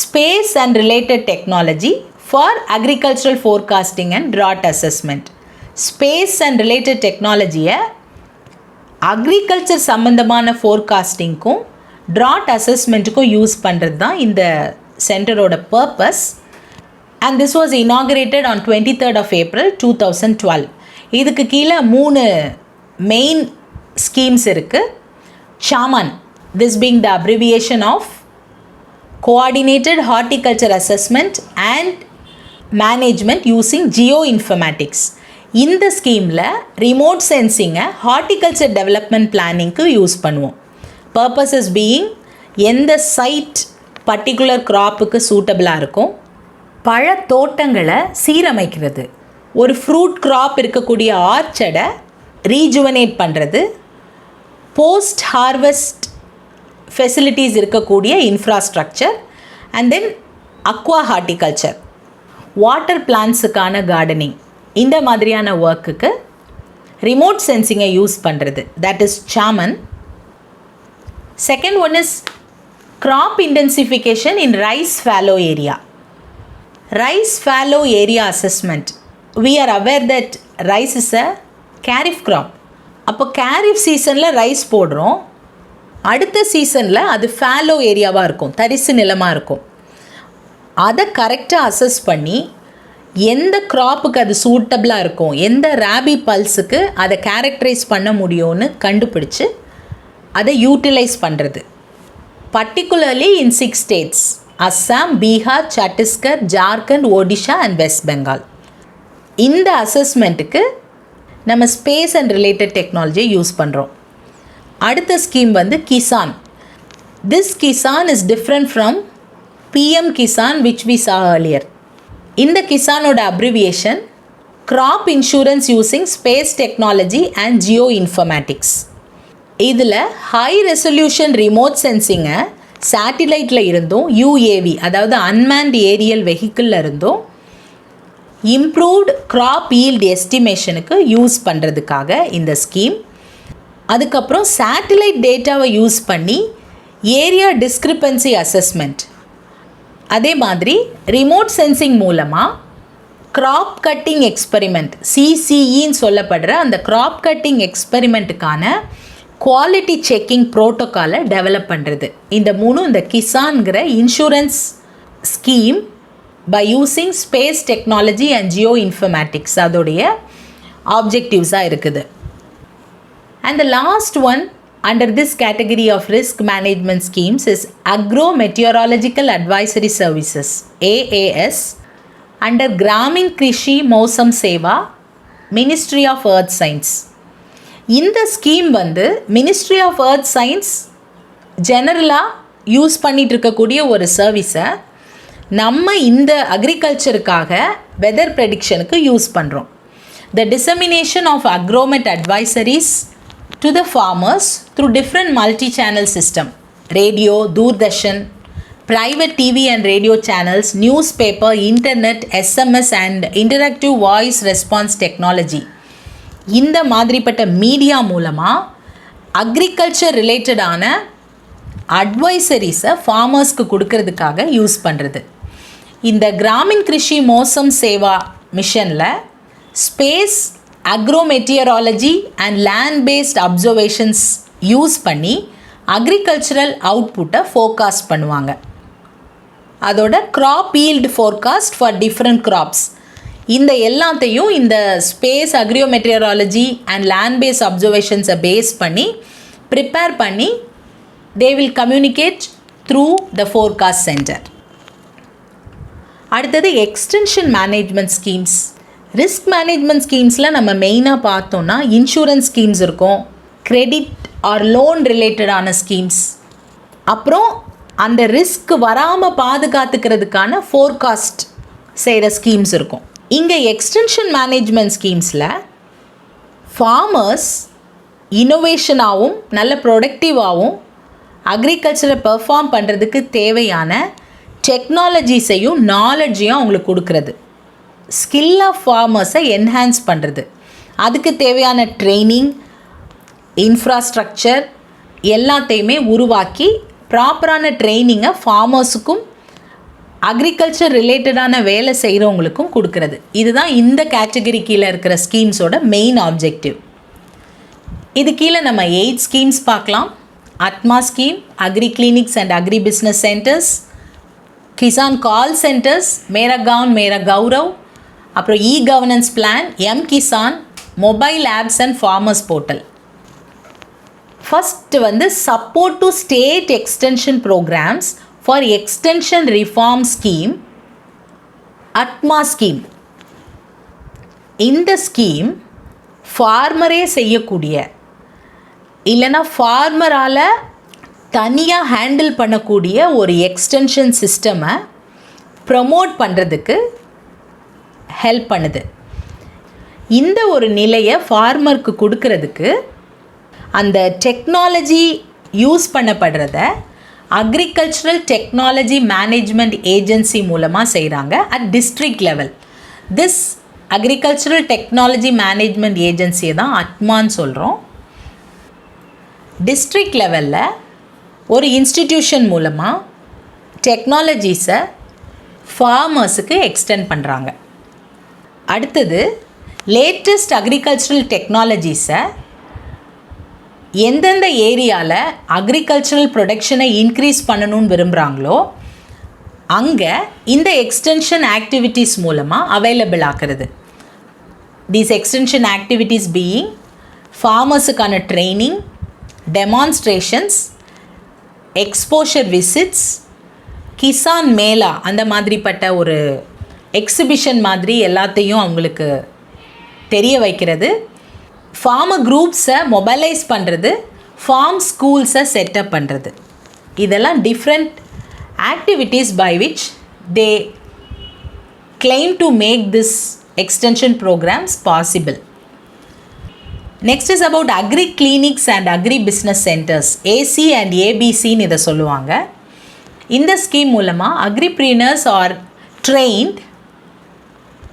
space and related technology for agricultural forecasting and drought assessment. Space and related டெக்னாலஜியை agriculture சம்மந்தமான ஃபோர்காஸ்டிங்க்கும் ட்ராட் அசஸ்மெண்ட்டுக்கும் யூஸ் பண்ணுறது தான் இந்த சென்டரோட purpose. And this was inaugurated on 23rd of April 2012. இதுக்கு கீழே 3 மெயின் ஸ்கீம்ஸ் இருக்குது. CHAMAN, this being the abbreviation of coordinated horticulture assessment and management using geo informatics. இந்த ஸ்கீமில் ரிமோட் சென்சிங்கை ஹார்டிகல்ச்சர் டெவலப்மெண்ட் பிளானிங்க்கு யூஸ் பண்ணுவோம். பர்பஸஸ் பீயிங் எந்த site particular க்ராப்புக்கு சூட்டபிளாக இருக்கும், பழத்தோட்டங்களை சீரமைக்கிறது, ஒரு ஃப்ரூட் க்ராப் இருக்கக்கூடிய ஆர்ச்சர்டை ரீஜுவனேட் பண்ணுறது, போஸ்ட் ஹார்வெஸ்ட் ஃபெசிலிட்டிஸ் இருக்கக்கூடிய infrastructure, and then aqua horticulture, water பிளான்ஸுக்கான கார்டனிங், இந்த மாதிரியான ஒர்க்குக்கு ரிமோட் சென்சிங்கை யூஸ் பண்ணுறது, that is CHAMAN. Second one is crop intensification in rice fallow area. Rice fallow area assessment. We are aware that rice is a kharif crop. அப்போ kharif சீசனில் rice போடுறோம், அடுத்த சீசனில் அது fallow ஏரியாவாக இருக்கும், தரிசு நிலமாக இருக்கும். அதை கரெக்டாக அசஸ் பண்ணி எந்த க்ராப்புக்கு அது சூட்டபிளாக இருக்கும், எந்த ராபி பல்ஸுக்கு அதை கேரக்டரைஸ் பண்ண முடியும்னு கண்டுபிடிச்சு அதை யூட்டிலைஸ் பண்ணுறது. Particularly in 6 states, Assam, Bihar, Chhattisgarh, Jharkhand, Odisha and west Bengal. இந்த அசஸ்மெண்ட்டுக்கு நம்ம ஸ்பேஸ் அண்ட் ரிலேட்டட் டெக்னாலஜியை யூஸ் பண்ணுறோம். அடுத்த ஸ்கீம் வந்து Kisan. This Kisan is different from PM Kisan which we saw earlier. இந்த கிசானோட abbreviation crop insurance using space technology and geo informatics. இதில் ஹை ரெசல்யூஷன் ரிமோட் சென்சிங்கை சேட்டிலைட்டில் இருந்தும், UAV அதாவது அன்மேன்ட் ஏரியல் வெஹிக்கிளில் இருந்தும் இம்ப்ரூவ்டு கிராப் ஈல்டு எஸ்டிமேஷனுக்கு யூஸ் பண்ணுறதுக்காக இந்த ஸ்கீம். அதுக்கப்புறம் சேட்டிலைட் டேட்டாவை யூஸ் பண்ணி ஏரியா டிஸ்கிரிப்பன்சி அசஸ்மெண்ட், அதே மாதிரி ரிமோட் சென்சிங் மூலமாக க்ராப் கட்டிங் எக்ஸ்பெரிமெண்ட், CCEன்னு சொல்லப்படுற அந்த க்ராப் கட்டிங் எக்ஸ்பெரிமெண்ட்டுக்கான குவாலிட்டி செக்கிங் ப்ரோட்டோக்காலை டெவலப் பண்ணுறது. இந்த மூணும் இந்த கிசான்கிற insurance scheme by using space technology and geo informatics அதோடைய ஆப்ஜெக்டிவ்ஸாக இருக்குது. And the last one under this category of risk management schemes is Agro-Meteorological Advisory Services, AAS, under Gramin Krishi Mousam Seva, Ministry of Earth Science. இந்த scheme வந்து Ministry of Earth Science ஜெனரலாக use பண்ணிகிட்டு இருக்கக்கூடிய ஒரு சர்வீஸை நம்ம இந்த அக்ரிகல்ச்சருக்காக வெதர் ப்ரெடிக்ஷனுக்கு யூஸ் பண்ணுறோம். The dissemination of agromet advisories to the farmers through different multi-channel system, radio, Doordarshan, private TV and radio channels, newspaper, internet, SMS and interactive voice response technology. இந்த மாதிரிப்பட்ட மீடியா மூலமாக அக்ரிகல்ச்சர் ரிலேட்டடான அட்வைசரிஸை ஃபார்மர்ஸ்க்கு கொடுக்கறதுக்காக use பண்ணுறது. இந்த கிராமின் கிருஷி மோசம் சேவா மிஷனில் space, agrometeorology and land based observations use பண்ணி agricultural அவுட்புட்டை ஃபோர்காஸ்ட் பண்ணுவாங்க. அதோட crop yield forecast for different crops. இந்த எல்லாத்தையும் இந்த space agrometeorology and land base அப்சர்வேஷன்ஸை பேஸ் பண்ணி ப்ரிப்பேர் பண்ணி they will communicate through the forecast center. அடுத்தது extension management schemes. Risk management ஸ்கீம்ஸில் நம்ம மெயினாக பார்த்தோன்னா இன்சூரன்ஸ் ஸ்கீம்ஸ் இருக்கும், கிரெடிட் ஆர் லோன் ரிலேட்டடான ஸ்கீம்ஸ், அப்புறம் அந்த ரிஸ்க் வராமல் பாதுகாத்துக்கிறதுக்கான ஃபோர்காஸ்ட் செய்கிற ஸ்கீம்ஸ் இருக்கும். இங்கே எக்ஸ்டென்ஷன் மேனேஜ்மெண்ட் ஸ்கீம்ஸில் ஃபார்மர்ஸ் இனோவேஷனாகவும் நல்ல ப்ரொடக்டிவாகவும் அக்ரிகல்ச்சரை பெர்ஃபார்ம் பண்ணுறதுக்கு தேவையான டெக்னாலஜிஸையும் நாலெட்ஜையும் அவங்களுக்கு கொடுக்குறது, ஸ்கில் ஆஃப் ஃபார்மர்ஸை என்ஹான்ஸ் பண்ணுறது, அதுக்கு தேவையான ட்ரைனிங், இன்ஃப்ராஸ்ட்ரக்சர் எல்லாத்தையுமே உருவாக்கி ப்ராப்பரான ட்ரைனிங்கை ஃபார்மர்ஸுக்கும் அக்ரிகல்ச்சர் ரிலேட்டடான வேலை செய்கிறவங்களுக்கும் கொடுக்கறது. இதுதான் இந்த கேட்டகரி கீழே இருக்கிற ஸ்கீம்ஸோட மெயின் ஆப்ஜெக்டிவ். இது கீழே நம்ம 8 ஸ்கீம்ஸ் பார்க்கலாம். ATMA scheme, agri clinics and agri business centres, Kisan call centres, Mera Gaon Mera Gaurav, அப்புறம் e governance plan, M Kisan, mobile apps and farmers portal. First வந்து support to state extension programmes for extension reform scheme, ATMA scheme. இந்த scheme ஃபார்மரே செய்யக்கூடிய இல்லைன்னா ஃபார்மரால் தனியாக handle பண்ணக்கூடிய ஒரு extension சிஸ்டமை ப்ரமோட் பண்ணுறதுக்கு ஹெல்ப் பண்ணுது. இந்த ஒரு நிலையை ஃபார்மருக்கு கொடுக்கறதுக்கு அந்த டெக்னாலஜி யூஸ் பண்ணப்படுறத அக்ரிகல்ச்சரல் டெக்னாலஜி மேனேஜ்மெண்ட் ஏஜென்சி மூலமாக செய்கிறாங்க at district level. This agricultural technology management ஏஜென்சியை தான் அட்மான்னு சொல்கிறோம். டிஸ்ட்ரிக்ட் லெவலில் ஒரு இன்ஸ்டிடியூஷன் மூலமாக டெக்னாலஜிஸை ஃபார்மர்ஸுக்கு எக்ஸ்டெண்ட் பண்ணுறாங்க. அடுத்தது லேட்டஸ்ட் அக்ரிகல்ச்சரல் டெக்னாலஜிஸை எந்தெந்த ஏரியாவில் அக்ரிகல்ச்சரல் ப்ரொடக்ஷனை இன்க்ரீஸ் பண்ணணும்னு விரும்புகிறாங்களோ அங்கே இந்த எக்ஸ்டென்ஷன் ஆக்டிவிட்டீஸ் மூலமாக அவைலபிள் ஆக்கிறது. தீஸ் எக்ஸ்டென்ஷன் ஆக்டிவிட்டீஸ் பீயிங் ஃபார்மர்ஸுக்கான training, demonstrations, exposure visits, Kisan mela அந்த மாதிரிப்பட்ட ஒரு எக்ஸிபிஷன் மாதிரி எல்லாத்தையும் அவங்களுக்கு தெரிய வைக்கிறது, ஃபார்மர் குரூப்ஸை மொபைலைஸ் பண்ணுறது, ஃபார்ம் ஸ்கூல்ஸை செட்டப் பண்ணுறது. இதெல்லாம் different activities by which they claim to make this extension programs possible. Next is about agri clinics and agri business centers, AC and ABC ன்னு இதை சொல்லுவாங்க. இந்த ஸ்கீம் மூலமாக agripreneurs are trained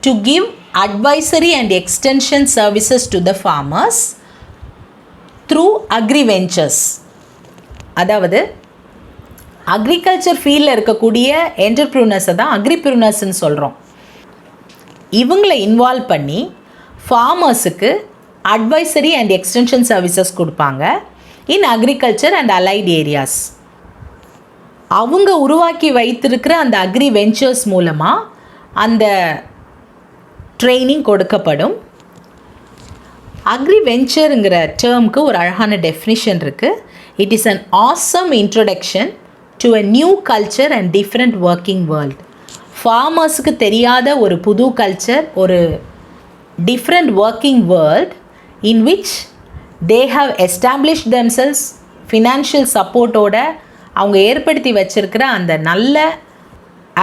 to give advisory and extension services to the farmers through agri ventures. அதாவது agriculture ஃபீல்டில் இருக்கக்கூடிய என்டர்ப்ரூனர்ஸை தான் அக்ரிப்ரூனர்ஸ்ன்னு சொல்கிறோம். இவங்களை இன்வால்வ் பண்ணி ஃபார்மர்ஸுக்கு அட்வைசரி அண்ட் எக்ஸ்டென்ஷன் சர்வீசஸ் கொடுப்பாங்க இன் அக்ரிகல்ச்சர் அண்ட் அலைட் ஏரியாஸ். அவங்க உருவாக்கி வைத்திருக்கிற அந்த அக்ரி வெஞ்சர்ஸ் மூலமாக அந்த ட்ரைனிங் கொடுக்கப்படும். அக்ரி வெஞ்சருங்கிற டேர்முக்கு ஒரு அழகான டெஃபினிஷன் இருக்குது. It is an awesome introduction to a new culture and different working world. ஃபார்மர்ஸுக்கு தெரியாத ஒரு புது கல்ச்சர், ஒரு different working world in which they have established themselves financial சப்போர்ட்டோட அவங்க ஏற்படுத்தி வச்சுருக்கிற அந்த நல்ல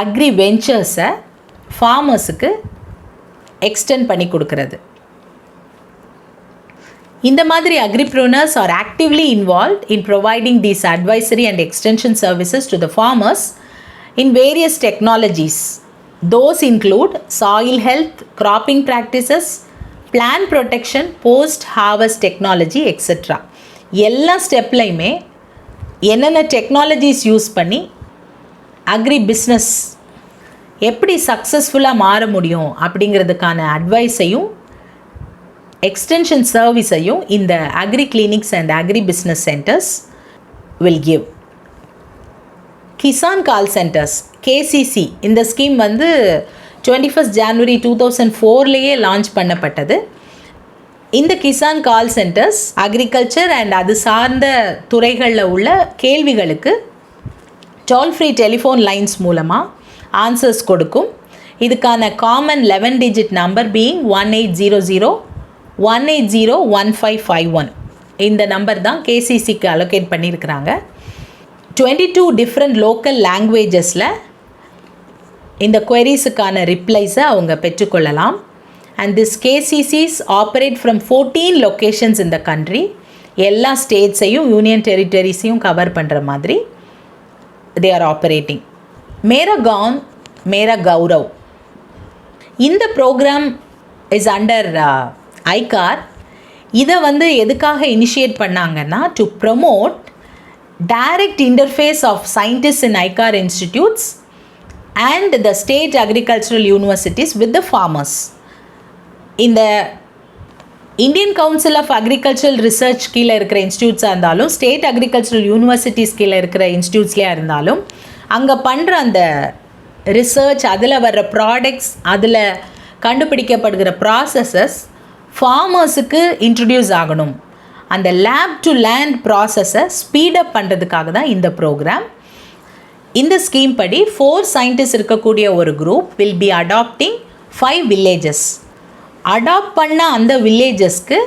அக்ரி வெஞ்சர்ஸை ஃபார்மர்ஸுக்கு எக்ஸ்டெண்ட் பண்ணி கொடுக்கறது. இந்த மாதிரி agripreneurs are actively involved in providing these advisory and extension services to the farmers in various technologies. Those include soil health, cropping practices, plant protection, post-harvest technology, etc. எல்லா ஸ்டெப்லையுமே என்னென்ன டெக்னாலஜிஸ் யூஸ் பண்ணி agribusiness எப்படி சக்ஸஸ்ஃபுல்லாக மாற முடியும் அப்படிங்கிறதுக்கான அட்வைஸையும் எக்ஸ்டென்ஷன் சர்வீஸையும் இந்த agri clinics and agri business centres will give. Kisan call centres KCC இந்த ஸ்கீம் வந்து 21 ஜான்வரி 2004லேயே லான்ச் பண்ணப்பட்டது. இந்த Kisan call centres agriculture and அது சார்ந்த துறைகளில் உள்ள கேள்விகளுக்கு டோல் ஃப்ரீ டெலிஃபோன் லைன்ஸ் மூலமாக ஆன்சர்ஸ் கொடுக்கும். இதுக்கான காமன் 11 டிஜிட் நம்பர் பீயிங் 1800-180-1551. இந்த நம்பர் தான் கேசிசிக்கு அலோகேட் பண்ணியிருக்கிறாங்க. 22 டிஃப்ரெண்ட் லோக்கல் லாங்குவேஜஸில் இந்த குவரிஸுக்கான ரிப்ளைஸை அவங்க பெற்றுக்கொள்ளலாம். And this KCCs operate from 14 locations இந்த கண்ட்ரி. எல்லா ஸ்டேட்ஸையும் யூனியன் டெரிட்டரிஸையும் கவர் பண்ணுற மாதிரி they are operating. மேரா கான் மேரா கௌரவ் இந்த ப்ரோக்ராம் இஸ் அண்டர் ஐகார். இதை வந்து எதுக்காக இனிஷியேட் பண்ணாங்கன்னா to promote direct interface of scientist in ICAR institutes and the state agricultural universities with the farmers. இந்த Indian council of agricultural research கீழே இருக்கிற இன்ஸ்டியூட்ஸாக இருந்தாலும் ஸ்டேட் அக்ரிகல்ச்சரல் யூனிவர்சிட்டிஸ் கீழே இருக்கிற இன்ஸ்டியூட்ஸ்லேயே இருந்தாலும் அங்கே பண்ணுற அந்த ரிசர்ச், அதில் வர்ற ப்ராடக்ட்ஸ், அதில் கண்டுபிடிக்கப்படுகிற ப்ராசஸஸ் ஃபார்மர்ஸுக்கு இன்ட்ரடியூஸ் ஆகணும். அந்த லேப் டு லேண்ட் ப்ராசஸை ஸ்பீடப் பண்ணுறதுக்காக தான் இந்த ப்ரோக்ராம். இந்த ஸ்கீம் படி 4 சயின்டிஸ்ட் இருக்கக்கூடிய ஒரு group will be adopting 5 villages. Adopt பண்ண அந்த வில்லேஜஸ்க்கு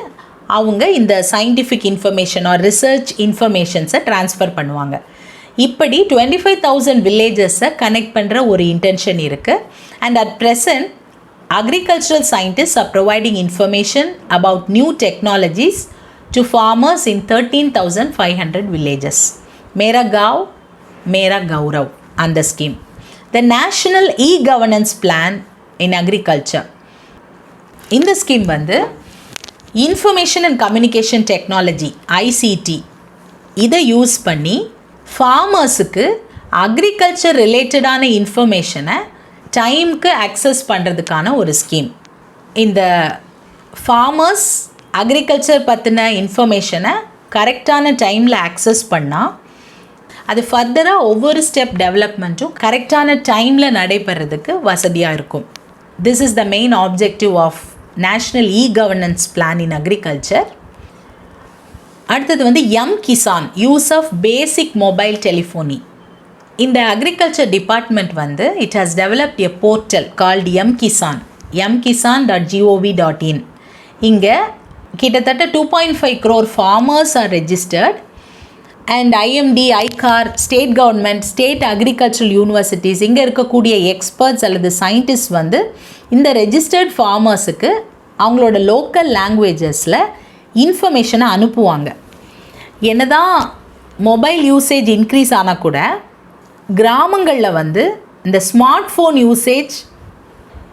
அவங்க இந்த சயின்டிஃபிக் இன்ஃபர்மேஷன் ஆர் ரிசர்ச் இன்ஃபர்மேஷன்ஸை ட்ரான்ஸ்ஃபர் பண்ணுவாங்க. இப்படி 25,000 வில்லேஜஸை கனெக்ட் பண்ணுற ஒரு இன்டென்ஷன் இருக்குது. And at present agricultural scientists are providing information about new technologies to farmers in 13,500 villages. Mera Gav, Mera Gaurav and the scheme. The National E-Governance Plan in Agriculture. இந்த scheme வந்து information and communication technology ICT இதை use பண்ணி ஃபார்மர்ஸுக்கு agriculture ரிலேட்டடான இன்ஃபர்மேஷனை டைமுக்கு access பண்ணுறதுக்கான ஒரு scheme. இந்த ஃபார்மர்ஸ் அக்ரிகல்ச்சர் பற்றின இன்ஃபர்மேஷனை கரெக்டான டைமில் அக்சஸ் பண்ணால் அது ஃபர்தராக ஒவ்வொரு ஸ்டெப் டெவலப்மெண்ட்டும் கரெக்டான டைமில் நடைபெறதுக்கு வசதியாக இருக்கும். This is the main objective of national e governance plan in agriculture. அடுத்தது வந்து Kisan use of basic mobile telephony. இந்த அக்ரிகல்ச்சர் டிபார்ட்மெண்ட் வந்து it has developed a portal called mkisan, mkisan.gov.in. இங்கே கிட்டத்தட்ட 2.5 crore farmers are registered and IMD, ICAR, state government, state agricultural universities, இங்கே இருக்கக்கூடிய experts அல்லது scientist வந்து இந்த ரெஜிஸ்டர்ட் ஃபார்மர்ஸுக்கு அவங்களோட லோக்கல் லாங்குவேஜஸில் இன்ஃபர்மேஷனை அனுப்புவாங்க. என்னதான் மொபைல் யூசேஜ் இன்க்ரீஸ் ஆனால் கூட கிராமங்களில் வந்து இந்த ஸ்மார்ட் ஃபோன் யூசேஜ்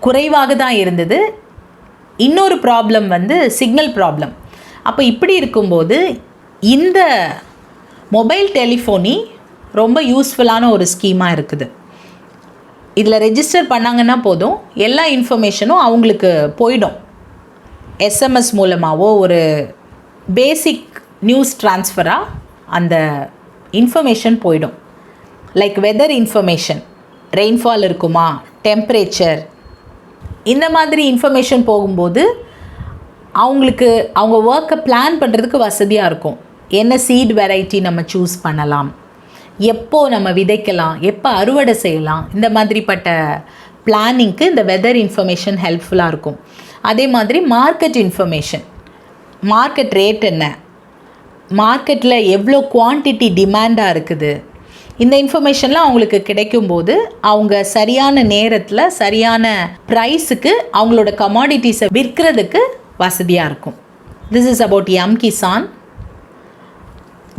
குறைவாக தான் இருந்தது. இன்னொரு ப்ராப்ளம் வந்து சிக்னல் ப்ராப்ளம். அப்போ இப்படி இருக்கும்போது இந்த மொபைல் டெலிஃபோனி ரொம்ப யூஸ்ஃபுல்லான ஒரு ஸ்கீமாக இருக்குது. இதில் ரெஜிஸ்டர் பண்ணாங்கன்னா போதும், எல்லா இன்ஃபர்மேஷனும் அவங்களுக்கு போயிடும். எஸ்எம்எஸ் மூலமாகவோ ஒரு பேசிக் நியூஸ் ட்ரான்ஸ்ஃபராக அந்த இன்ஃபர்மேஷன் போயிடும். லைக் வெதர் இன்ஃபர்மேஷன், ரெயின்ஃபால் இருக்குமா, டெம்பரேச்சர், இந்த மாதிரி இன்ஃபர்மேஷன் போகும்போது அவங்களுக்கு அவங்க ஒர்க்கை பிளான் பண்ணுறதுக்கு வசதியாக இருக்கும். என்ன சீட் வெரைட்டி நம்ம சூஸ் பண்ணலாம், எப்போ நம்ம விதைக்கலாம், எப்போ அறுவடை செய்யலாம், இந்த மாதிரிப்பட்ட பிளானிங்க்கு இந்த வெதர் இன்ஃபர்மேஷன் ஹெல்ப்ஃபுல்லாக இருக்கும். அதே மாதிரி மார்க்கெட் இன்ஃபர்மேஷன், மார்க்கெட் ரேட் என்ன, மார்க்கெட்டில் எவ்வளோ குவான்டிட்டி டிமாண்டாக இருக்குது, இந்த இன்ஃபர்மேஷன்லாம் அவங்களுக்கு கிடைக்கும்போது அவங்க சரியான நேரத்தில் சரியான ப்ரைஸுக்கு அவங்களோட கமாடிட்டிஸை விற்கிறதுக்கு வசதியாக இருக்கும். This is about Kisan.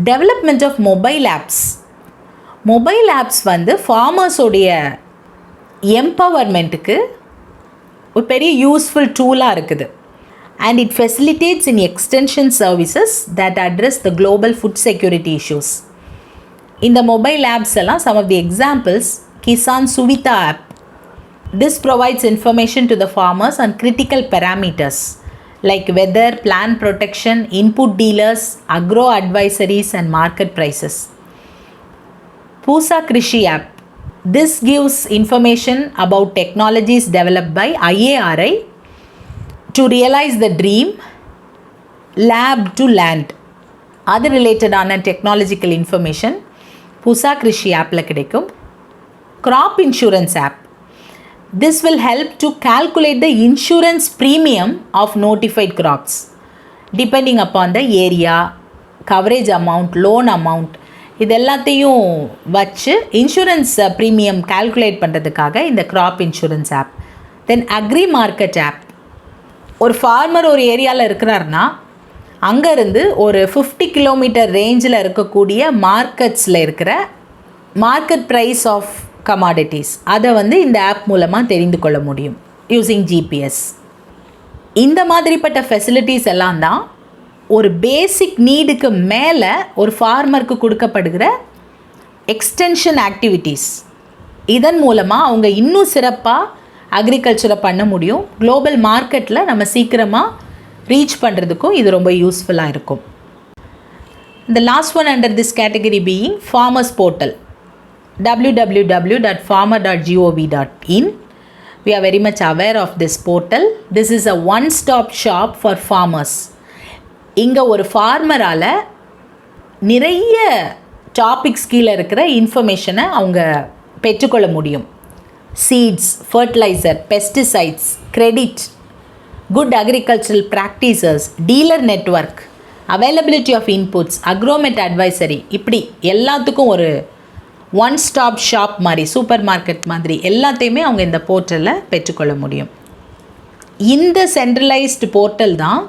Development of mobile apps. Mobile apps வந்து ஃபார்மர்ஸோடைய எம்பவர்மெண்ட்டுக்கு ஒரு பெரிய யூஸ்ஃபுல் டூலாக இருக்குது. And it facilitates in extension services that address the global food security issues. இந்த மொபைல் ஆப்ஸ் எல்லாம் some of the examples, Kisan Suvita app. This provides information to the farmers on critical parameters like weather, plant protection, input dealers, agro advisories and market prices. Pusa Krishi app. This gives information about technologies developed by IARI to realize the dream, lab to land. அது ரிலேட்டடான technological information புசா Krishi ஆப்பில் கிடைக்கும். crop insurance app. This will help to calculate the insurance premium of notified crops depending upon the area, coverage amount, loan amount. இது எல்லாத்தையும் வச்சு insurance premium calculate பண்ணுறதுக்காக இந்த crop insurance app. தென் agri market app. ஒரு farmer ஒரு ஏரியாவில் இருக்கிறாருன்னா அங்கேருந்து ஒரு 50 கிலோமீட்டர் ரேஞ்சில் இருக்கக்கூடிய மார்க்கெட்ஸில் இருக்கிற மார்க்கெட் ப்ரைஸ் ஆஃப் கமாடிட்டிஸ் அதை வந்து இந்த ஆப் மூலமாக தெரிந்து கொள்ள முடியும் யூஸிங் ஜிபிஎஸ். இந்த மாதிரிப்பட்ட ஃபெசிலிட்டிஸ் எல்லாம் தான் ஒரு பேசிக் நீடுக்கு மேலே ஒரு ஃபார்மருக்கு கொடுக்கப்படுகிற எக்ஸ்டென்ஷன் ஆக்டிவிட்டீஸ். இதன் மூலமாக அவங்க இன்னும் சிறப்பாக அக்ரிகல்ச்சரை பண்ண முடியும். குளோபல் மார்க்கெட்டில் நம்ம சீக்கிரமாக ரீச் பண்ணுறதுக்கும் இது ரொம்ப யூஸ்ஃபுல்லாக இருக்கும். The last one under this category being Farmers Portal, www.farmer.gov.in. We are very much aware of this portal. This is a one-stop shop for farmers. இங்கே ஒரு ஃபார்மரால் நிறைய டாபிக்ஸ் கீழே இருக்கிற இன்ஃபர்மேஷனை அவங்க பெற்றுக்கொள்ள முடியும். Seeds, fertiliser, pesticides, credit, good agricultural practices, dealer network, availability of inputs, agromet advisory, இப்படி எல்லாத்துக்கும் ஒரு ஒன் ஸ்டாப் ஷாப் மாதிரி, சூப்பர் மார்க்கெட் மாதிரி எல்லாத்தையுமே அவங்க இந்த போர்ட்டலில் பெற்றுக்கொள்ள முடியும். இந்த சென்ட்ரலைஸ்டு போர்ட்டல் தான்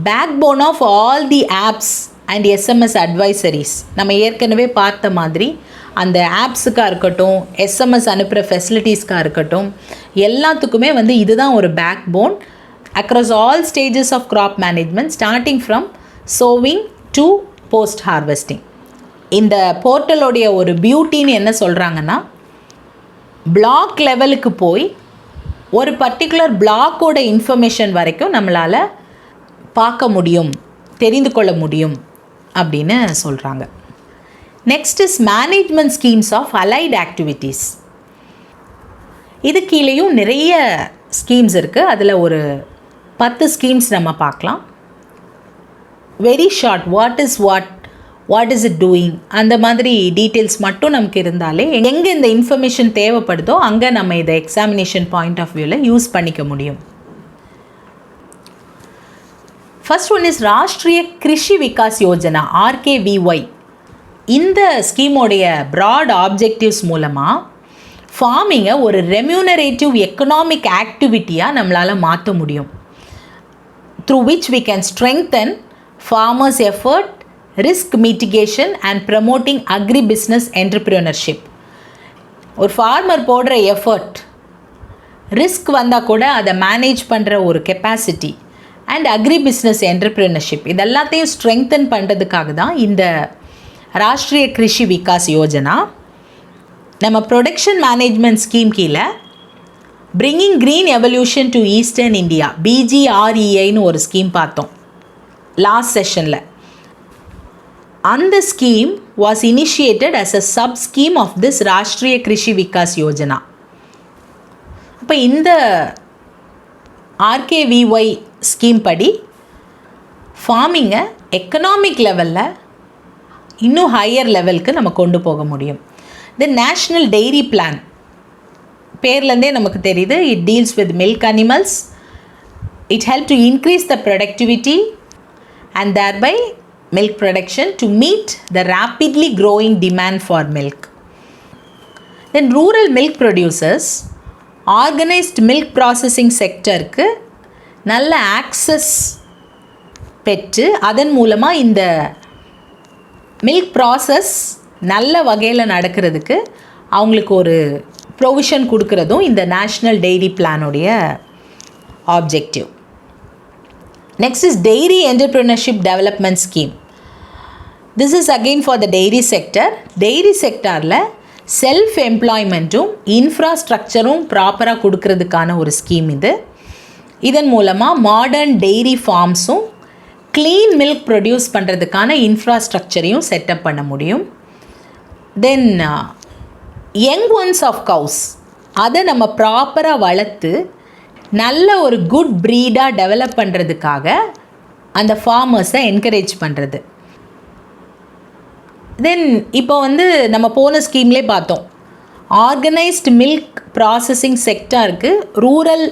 backbone of all the apps and SMS advisories. நம்ம ஏற்கனவே பார்த்த மாதிரி அந்த ஆப்ஸுக்காக இருக்கட்டும், எஸ்எம்எஸ் அனுப்புகிற ஃபெசிலிட்டிஸ்க்காக இருக்கட்டும், எல்லாத்துக்குமே வந்து இதுதான் ஒரு backbone across all stages of crop management, starting from sowing to post harvesting. இந்த போர்ட்டலோடைய ஒரு பியூட்டின்னு என்ன சொல்கிறாங்கன்னா, பிளாக் லெவலுக்கு போய் ஒரு பர்டிகுலர் பிளாக்கோட இன்ஃபர்மேஷன் வரைக்கும் நம்மளால் பார்க்க முடியும், தெரிந்து கொள்ள முடியும் அப்படின்னு சொல்கிறாங்க. Next is management schemes of allied activities. இது கீழேயும் நிறைய ஸ்கீம்ஸ் இருக்குது. அதில் ஒரு 10 ஸ்கீம்ஸ் நம்ம பார்க்கலாம். Very short, what is it doing, அந்த மாதிரி டீட்டெயில்ஸ் மட்டும் நமக்கு இருந்தாலே எங்கே இந்த இன்ஃபர்மேஷன் தேவைப்படுதோ அங்கே நம்ம இதை எக்ஸாமினேஷன் பாயிண்ட் ஆஃப் வியூவில் யூஸ் பண்ணிக்க முடியும். First one is Rashtriya Krishi Vikas Yojana, RKVY. இந்த ஸ்கீமோடைய ப்ராட் ஆப்ஜெக்டிவ்ஸ் மூலமாக ஃபார்மிங்கை ஒரு ரெம்யூனரேட்டிவ் எக்கனாமிக் ஆக்டிவிட்டியாக நம்மளால் மாற்ற முடியும். through which we can strengthen farmers' effort, risk mitigation and promoting agri-business entrepreneurship. ஒரு ஃபார்மர் போடுற எஃபர்ட், ரிஸ்க் வந்தால் கூட அதை மேனேஜ் பண்ணுற ஒரு கெப்பாசிட்டி அண்ட் அக்ரி பிஸ்னஸ் என்டர்ப்ரினர்ஷிப், இதெல்லாத்தையும் ஸ்ட்ரெங்தன் பண்ணுறதுக்காக தான் இந்த ராஷ்ட்ரிய கிருஷி விகாஸ் யோஜனா. நம்ம ப்ரொடக்ஷன் மேனேஜ்மெண்ட் ஸ்கீம் கீழே bringing green evolution to eastern India, BGREIன்னு ஒரு ஸ்கீம் பார்த்தோம் லாஸ்ட் செஷனில். அந்த scheme was initiated as a sub scheme of this Rashtriya Krishi Vikas Yojana. அப்போ இந்த RKVY ஸ்கீம் படி ஃபார்மிங்கை எக்கனாமிக் லெவலில் இன்னும் ஹையர் லெவலுக்கு நம்ம கொண்டு போக முடியும். த நேஷ்னல் டெய்ரி பிளான், பேர்லேருந்தே நமக்கு தெரியுது, it deals with milk animals. It help to increase the productivity and தேர்பை milk production to meet the rapidly growing demand for milk. Then rural milk producers, organized milk processing sector-க்கு நல்ல access பெற்று அதன் மூலமாக இந்த milk process நல்ல வகையில் நடக்கிறதுக்கு அவங்களுக்கு ஒரு ப்ரொவிஷன் கொடுக்கறதும் இந்த நேஷ்னல் டெய்ரி பிளானுடைய objective. Next is Dairy Entrepreneurship Development Scheme. This is again for the dairy sector. Dairy sectorல செல்ஃப் எம்ப்ளாய்மெண்ட்டும் இன்ஃப்ராஸ்ட்ரக்சரும் ப்ராப்பராக கொடுக்கறதுக்கான ஒரு ஸ்கீம் இது. இதன் மூலமாக மாடர்ன் டெய்ரி ஃபார்ம்ஸும் க்ளீன் மில்க் ப்ரொடியூஸ் பண்ணுறதுக்கான இன்ஃப்ராஸ்ட்ரக்சரையும் செட்டப் பண்ண முடியும். Then young ones of cows அதை நம்ம ப்ராப்பராக வளர்த்து நல்ல ஒரு குட் ப்ரீடாக டெவலப் பண்ணுறதுக்காக அந்த ஃபார்மர்ஸை என்கரேஜ் பண்ணுறது. தென் இப்போ வந்து நம்ம போன ஸ்கீம்லேயே பார்த்தோம், ஆர்கனைஸ்டு மில்க் ப்ராசஸிங் செக்டாருக்கு ரூரல்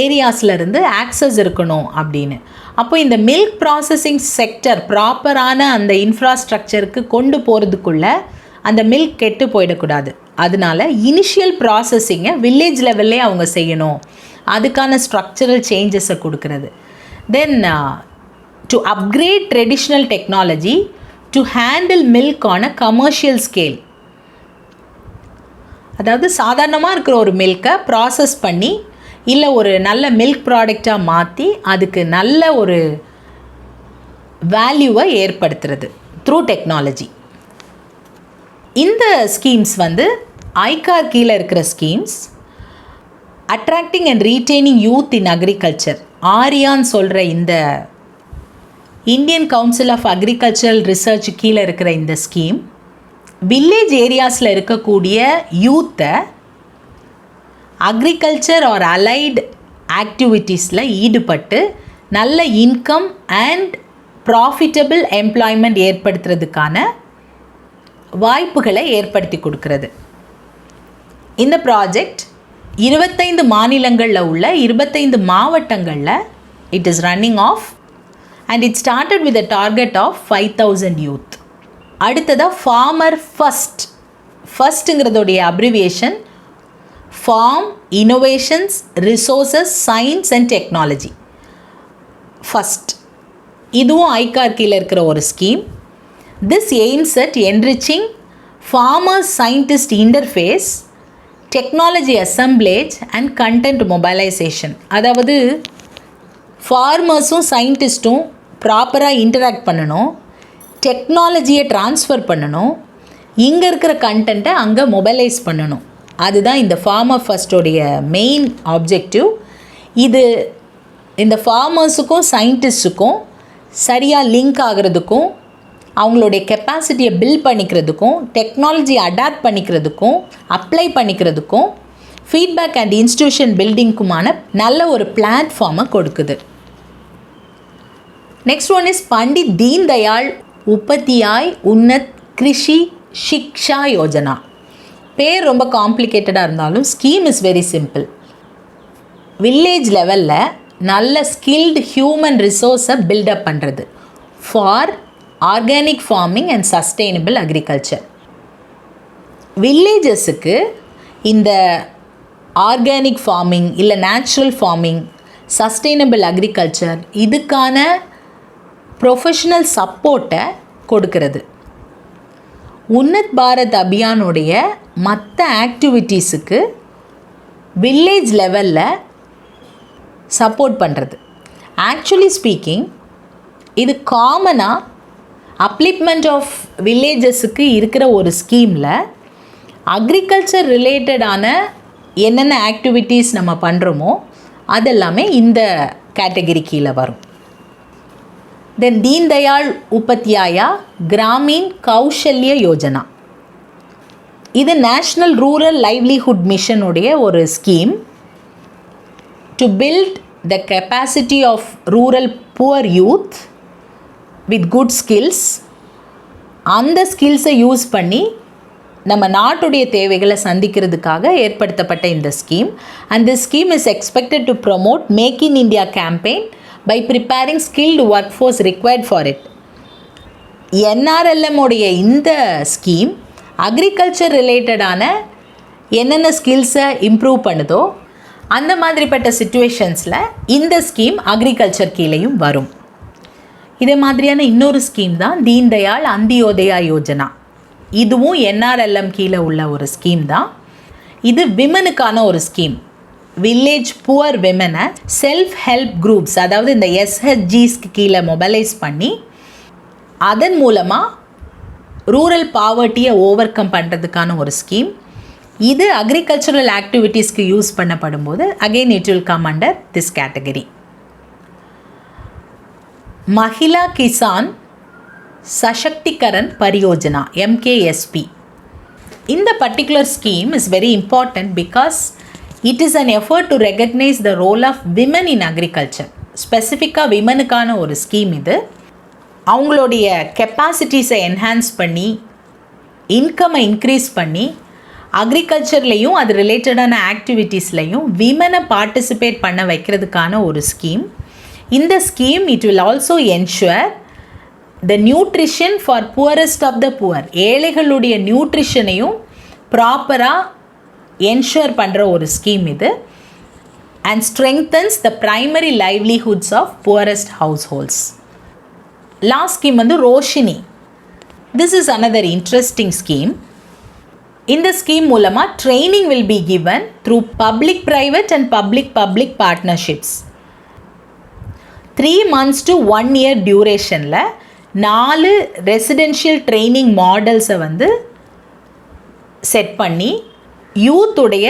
ஏரியாஸ்லேருந்து ஆக்சஸ் இருக்கணும் அப்படின்னு. அப்போ இந்த மில்க் ப்ராசஸிங் செக்டர் ப்ராப்பரான அந்த இன்ஃப்ராஸ்ட்ரக்சருக்கு கொண்டு போகிறதுக்குள்ளே அந்த மில்க் கெட்டு போயிடக்கூடாது. அதனால இனிஷியல் ப்ராசஸிங்கை வில்லேஜ் லெவல்லே அவங்க செய்யணும். அதுக்கான ஸ்ட்ரக்சரல் சேஞ்சஸை கொடுக்கறது. Then to upgrade traditional technology to handle milk on a commercial scale. அதாவது சாதாரணமாக இருக்கிற ஒரு மில்கை ப்ராசஸ் பண்ணி இல்லை ஒரு நல்ல மில்க் ப்ராடக்டாக மாற்றி அதுக்கு நல்ல ஒரு வேல்யூவை ஏற்படுத்துறது த்ரூ டெக்னாலஜி. இந்த ஸ்கீம்ஸ் வந்து ஐகார் கீழே இருக்கிற schemes. Attracting and retaining youth in agriculture, ஆரியான்னு சொல்கிற இந்த Indian council of agricultural research கீழே இருக்கிற இந்த ஸ்கீம் வில்லேஜ் ஏரியாஸில் இருக்கக்கூடிய யூத்தை அக்ரிகல்ச்சர் ஆர் அலைடு ஆக்டிவிட்டீஸில் ஈடுபட்டு நல்ல இன்கம் அண்ட் ப்ராஃபிட்டபிள் எம்ப்ளாய்மெண்ட் ஏற்படுத்துறதுக்கான வாய்ப்புகளை ஏற்படுத்தி கொடுக்கிறது. இந்த ப்ராஜெக்ட் 25 மாநிலங்களில் உள்ள 25 மாவட்டங்களில் it is running of and it started with a target of 5000 youth. அடுத்ததாக ஃபார்மர் ஃபஸ்ட்டுங்கிறதுடைய abbreviation farm innovations resources science and technology first. இதுவும் ஐகார் கீழே இருக்கிற ஒரு scheme. This aims at enriching farmer-scientist interface, technology assemblage and content mobilization. அதாவது ஃபார்மர்ஸும் சயின்டிஸ்ட்டும் ப்ராப்பராக interact பண்ணணும், டெக்னாலஜியை ட்ரான்ஸ்ஃபர் பண்ணணும், இங்கே இருக்கிற கண்டென்ட்டை அங்கே மொபைலைஸ் பண்ணணும். அதுதான் இந்த ஃபார்மர் ஃபஸ்ட்டோடைய மெயின் ஆப்ஜெக்டிவ். இது இந்த ஃபார்மர்ஸுக்கும் சயின்டிஸ்ட்டுக்கும் சரியாக லிங்க் ஆகிறதுக்கும் அவங்களுடைய கெப்பாசிட்டியை பில்ட் பண்ணிக்கிறதுக்கும் டெக்னாலஜி அடாப்ட் பண்ணிக்கிறதுக்கும் அப்ளை பண்ணிக்கிறதுக்கும் ஃபீட்பேக் அண்ட் இன்ஸ்டிடியூஷன் பில்டிங்க்குமான நல்ல ஒரு பிளாட்ஃபார்மை கொடுக்குது. Next one is Pandit Deen Dayal Upadhyay Unnat Krishi Shiksha Yojana. பேர் ரொம்ப காம்ப்ளிகேட்டடாக இருந்தாலும் scheme is very simple. Village லெவலில் நல்ல ஸ்கில்டு ஹியூமன் ரிசோர்ஸை பில்டப் பண்ணுறது for organic farming and sustainable agriculture. வில்லேஜஸுக்கு இந்த ஆர்கானிக் ஃபார்மிங் இல்லை நேச்சுரல் ஃபார்மிங், சஸ்டெயினபிள் அக்ரிகல்ச்சர் இதுக்கான ப்ரொஃபஷ்னல் சப்போர்ட்டை கொடுக்கறது. உன்னத் பாரத் அபியானுடைய மற்ற ஆக்டிவிட்டீஸுக்கு வில்லேஜ் லெவலில் சப்போர்ட் பண்ணுறது. ஆக்சுவலி ஸ்பீக்கிங் இது காமனாக அப்லிப்மெண்ட் ஆஃப் வில்லேஜஸுக்கு இருக்கிற ஒரு ஸ்கீமில் அக்ரிகல்ச்சர் ரிலேட்டடான என்னென்ன ஆக்டிவிட்டீஸ் நம்ம பண்ணுறோமோ அதெல்லாமே இந்த கேட்டகரி கீழே வரும். தென் தீன் தயாள் உபத்யாயா கிராமீன் கௌஷல்ய யோஜனா. இது நேஷ்னல் ரூரல் லைவ்லிஹுட் மிஷனுடைய ஒரு scheme to build the capacity of rural poor youth with good skills. அந்த ஸ்கில்ஸை யூஸ் பண்ணி நம்ம நாட்டுடைய தேவைகளை சந்திக்கிறதுக்காக ஏற்படுத்தப்பட்ட இந்த scheme. And this scheme is expected to promote make in India campaign by preparing skilled workforce required for it. NRLM உடைய இந்த ஸ்கீம் அக்ரிகல்ச்சர் ரிலேட்டடான என்னென்ன ஸ்கில்ஸை இம்ப்ரூவ் பண்ணுதோ அந்த மாதிரிப்பட்ட சிச்சுவேஷன்ஸில் இந்த ஸ்கீம் அக்ரிகல்ச்சர் கீழேயும் வரும். இதே மாதிரியான இன்னொரு ஸ்கீம் தான் தீன் தயாள் அந்தியோதயா யோஜனா. இதுவும் NRLM கீழே உள்ள ஒரு ஸ்கீம் தான். இது விமனுக்கான ஒரு ஸ்கீம். வில்லேஜ் புவர் விமனை செல்ஃப் ஹெல்ப் குரூப்ஸ், அதாவது இந்த SHGஸ்க்கு கீழே மொபைலைஸ் பண்ணி அதன் மூலமாக ரூரல் பாவர்ட்டியை ஓவர் கம் பண்ணுறதுக்கான ஒரு ஸ்கீம். இது அக்ரிகல்ச்சரல் ஆக்டிவிட்டீஸ்க்கு யூஸ் பண்ணப்படும் போது again it will come under this category. Mahila Kisan Sashaktikaran Pariyojana MKSP. இந்த particular scheme is very important because it is an effort to recognise the role of women in agriculture. ஸ்பெசிஃபிக்காக விமனுக்கான ஒரு scheme இது. அவங்களுடைய கெப்பாசிட்டிஸை என்ஹான்ஸ் பண்ணி இன்கம்மை இன்க்ரீஸ் பண்ணி அக்ரிகல்ச்சர்லேயும் அது ரிலேட்டடான ஆக்டிவிட்டீஸ்லையும் விமனை பார்ட்டிசிபேட் பண்ண வைக்கிறதுக்கான ஒரு ஸ்கீம். இந்த scheme it will also ensure the nutrition for poorest of the poor. ஏழைகளுடைய நியூட்ரிஷனையும் ப்ராப்பராக என்ஷுர் பண்ணுற ஒரு ஸ்கீம் இது. And strengthens the primary livelihoods of poorest households. Last scheme வந்து Roshni. This is another interesting scheme. இந்த scheme மூலமாக training will be given through public private and public partnerships. 3 months to 1 year டியூரேஷனில் 4 residential training மாடல்ஸை வந்து set பண்ணி யூத்துடைய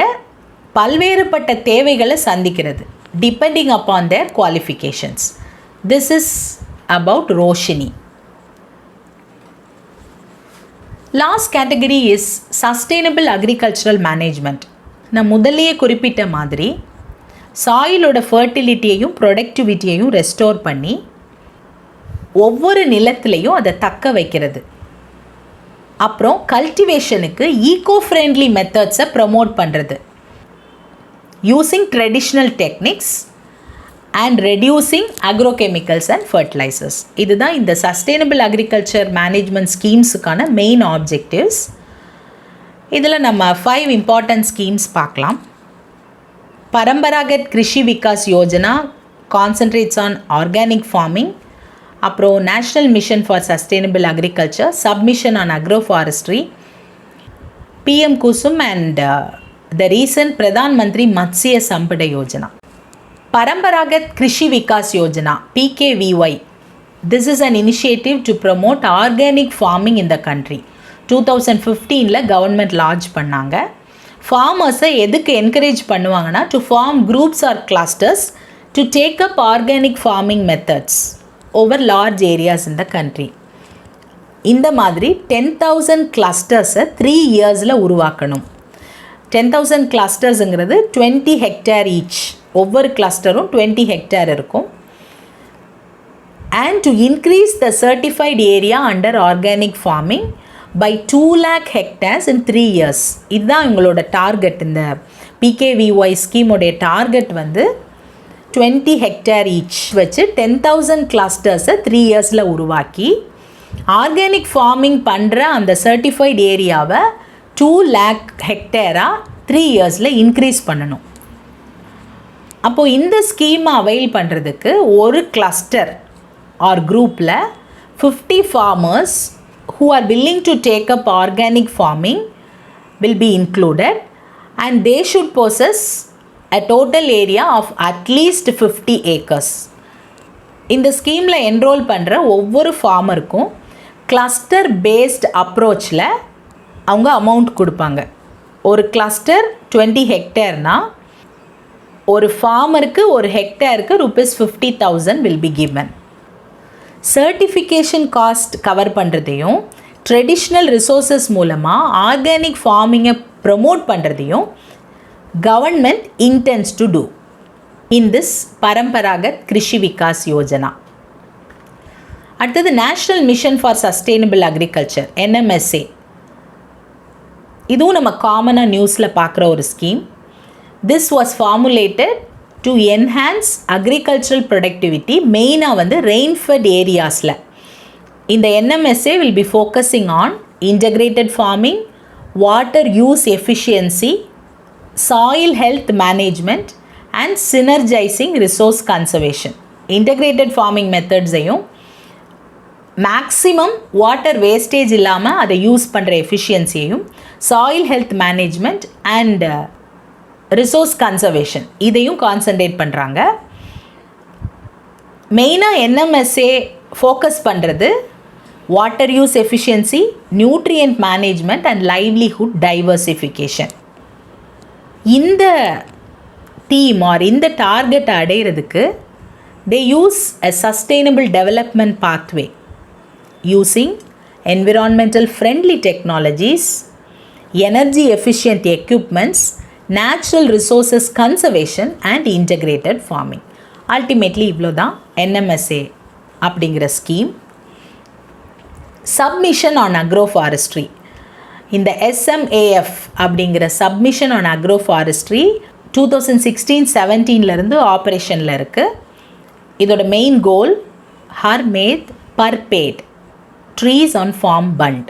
பல்வேறுபட்ட தேவைகளை சந்திக்கிறது depending upon there qualifications. This is about Roshini. Last category is sustainable agricultural management. நான் முதல்லையே குறிப்பிட்ட மாதிரி சாயிலோட ஃபர்டிலிட்டியையும் ப்ரொடக்டிவிட்டியையும் ரெஸ்டோர் பண்ணி ஒவ்வொரு நிலத்துலேயும் அதை தக்க வைக்கிறது. அப்புறம் கல்டிவேஷனுக்கு ஈகோ ஃப்ரெண்ட்லி மெத்தட்ஸை ப்ரமோட் பண்ணுறது using traditional techniques and reducing agrochemicals and fertilisers. இதுதான் இந்த சஸ்டெயினபிள் அக்ரிகல்ச்சர் மேனேஜ்மெண்ட் ஸ்கீம்ஸுக்கான மெயின் ஆப்ஜெக்டிவ்ஸ். இதில் நம்ம 5 இம்பார்ட்டன்ட் ஸ்கீம்ஸ் பார்க்கலாம். Paramparagat Krishi Vikas Yojana concentrates on organic farming. அப்புறம் national mission for sustainable agriculture, submission on agro forestry, PM Kusum and the recent Pradhan Mantri Matsya Sampada Yojana. Paramparagat Krishi Vikas Yojana PKVY. This is an initiative to promote organic farming in the country. 2015 government launch பண்ணாங்க. ஃபார்மர்ஸை எதுக்கு encourage பண்ணுவாங்கன்னா to form groups or clusters to take up organic farming methods over large areas in the country. இந்த மாதிரி 10,000 கிளஸ்டர்ஸை 3 இயர்ஸில் உருவாக்கணும். 10,000 கிளஸ்டர்ஸுங்கிறது 20 hectare each. ஒவ்வொரு கிளஸ்டரும் 20 hectare இருக்கும். And to increase the certified area under organic farming by 2 lakh hectares in 3 years. இதுதான் உங்களோட target. இந்த PKVY ஸ்கீமோடைய டார்கெட் வந்து 20 hectare ஈச் வச்சு 10,000 கிளஸ்டர்ஸை 3 இயர்ஸில் உருவாக்கி ஆர்கானிக் ஃபார்மிங் பண்ணுற அந்த சர்டிஃபைட் ஏரியாவை 2 lakh hectare 3 இயர்ஸில் இன்க்ரீஸ் பண்ணணும். அப்போது இந்த ஸ்கீமை அவைல் பண்ணுறதுக்கு ஒரு கிளஸ்டர் ஆர் குரூப்பில் 50 farmers who are willing to take up organic farming will be included, and they should possess a total area of at least 50 acres. இந்த ஸ்கீமில் என்ரோல் பண்ணுற ஒவ்வொரு ஃபார்மருக்கும் கிளஸ்டர் பேஸ்ட் அப்ரோச்சில் அவங்க அமௌண்ட் கொடுப்பாங்க. ஒரு கிளஸ்டர் 20 hectareனால் ஒரு ஃபார்மருக்கு ஒரு ஹெக்டேருக்கு ₹50,000 will be given. Certification cost cover பண்ணுறதையும் ட்ரெடிஷ்னல் ரிசோர்ஸஸ் மூலமாக ஆர்கானிக் ஃபார்மிங்கை ப்ரமோட் பண்ணுறதையும் government intends to do in this Paramparagat Krishi Vikas Yojana. அடுத்தது national mission for sustainable agriculture NMSA. இதுவும் நம்ம காமனாக நியூஸில் பார்க்குற ஒரு scheme. This was formulated to enhance agricultural productivity, மெயினாக வந்து ரெயின்ஃபெட் ஏரியாஸில். இந்த NMSA will be focusing on integrated farming, water use efficiency, soil health management and synergising resource conservation. Integrated farming மெத்தட்ஸையும் maximum water wastage இல்லாமல் அதை use பண்ணுற எஃபிஷியன்சியையும், soil health management and resource conservation இதையும் concentrate பண்ணுறாங்க. மெயினாக NMSA focus பண்ணுறது water use efficiency, nutrient management and livelihood diversification. இந்த theme or இந்த டார்கெட்டை அடையிறதுக்கு they use a sustainable development pathway using environmental friendly technologies, energy efficient equipments, natural resources conservation and integrated farming. Ultimately இவ்வளோ தான் NMSA அப்படிங்கிற scheme. Submission on agro forestry. இந்த SMAF அப்படிங்கிற submission on agro forestry 2016-17 ஆப்ரேஷனில் இருக்குது. இதோட main goal ஹர்மேத் பர்பேட் ட்ரீஸ் ஆன் ஃபார்ம் பண்ட்.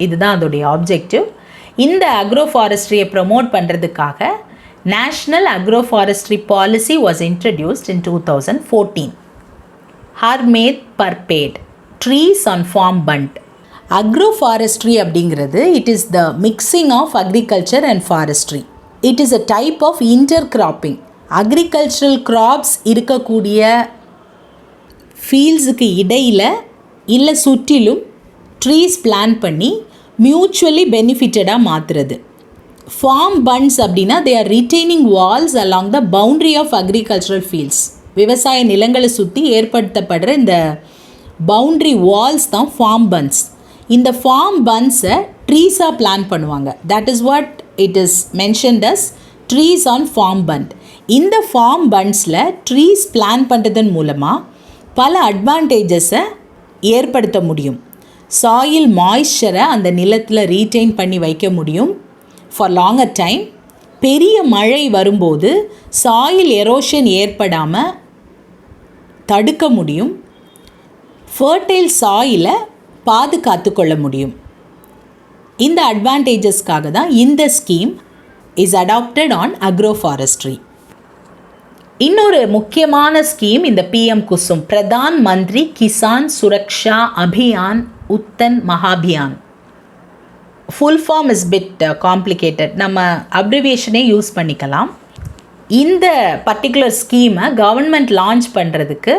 இதுதான் அதோடைய ஆப்ஜெக்டிவ். இந்த அக்ரோ ஃபாரஸ்ட்ரியை ப்ரமோட் பண்ணுறதுக்காக national agro forestry policy was introduced in 2014. ஹர்மேத் பர்பேட் trees on farm bund. Agro forestry அப்படிங்கிறது it is the mixing of agriculture and forestry. It is a type of intercropping. Agricultural crops இருக்கக்கூடிய ஃபீல்ட்ஸுக்கு இடையில் இல்லை சுற்றிலும் ட்ரீஸ் பிளான் பண்ணி mutually பெனிஃபிட்டடாக மாற்றுறது. ஃபார்ம் பண்ட்ஸ் அப்படின்னா they are retaining walls along the boundary of agricultural fields. விவசாய நிலங்களை சுற்றி ஏற்படுத்தப்படுற இந்த பவுண்ட்ரி வால்ஸ் தான் ஃபார்ம் பண்ட்ஸ். இந்த ஃபார்ம் பண்ட்ஸை ட்ரீஸாக பிளான் பண்ணுவாங்க. That is what it is mentioned as trees on farm bund. இந்த ஃபார்ம் பண்ட்ஸில் ட்ரீஸ் பிளான் பண்ணுறதன் மூலமாக பல அட்வான்டேஜஸை ஏற்படுத்த முடியும். சாயில் மாய்ஸ்சரை அந்த நிலத்தில் ரீட்டைன் பண்ணி வைக்க முடியும் ஃபார் லாங்கர் டைம். பெரிய மழை வரும்போது சாயில் எரோஷன் ஏற்படாமல் தடுக்க முடியும். ஃபர்டைல் சாயிலை பாதுகாத்து கொள்ள முடியும். இந்த அட்வான்டேஜஸ்க்காக தான் இந்த scheme is adapted on agro forestry. இன்னொரு முக்கியமான ஸ்கீம் இந்த PM குசும், பிரதான் மந்திரி கிசான் சுரக்ஷா அபியான் உத்தன் மகாபியான். Full form is bit complicated, நம்ம அப்ரிவியேஷனே யூஸ் பண்ணிக்கலாம். இந்த பர்டிகுலர் ஸ்கீமை கவர்மெண்ட் லான்ச் பண்ணுறதுக்கு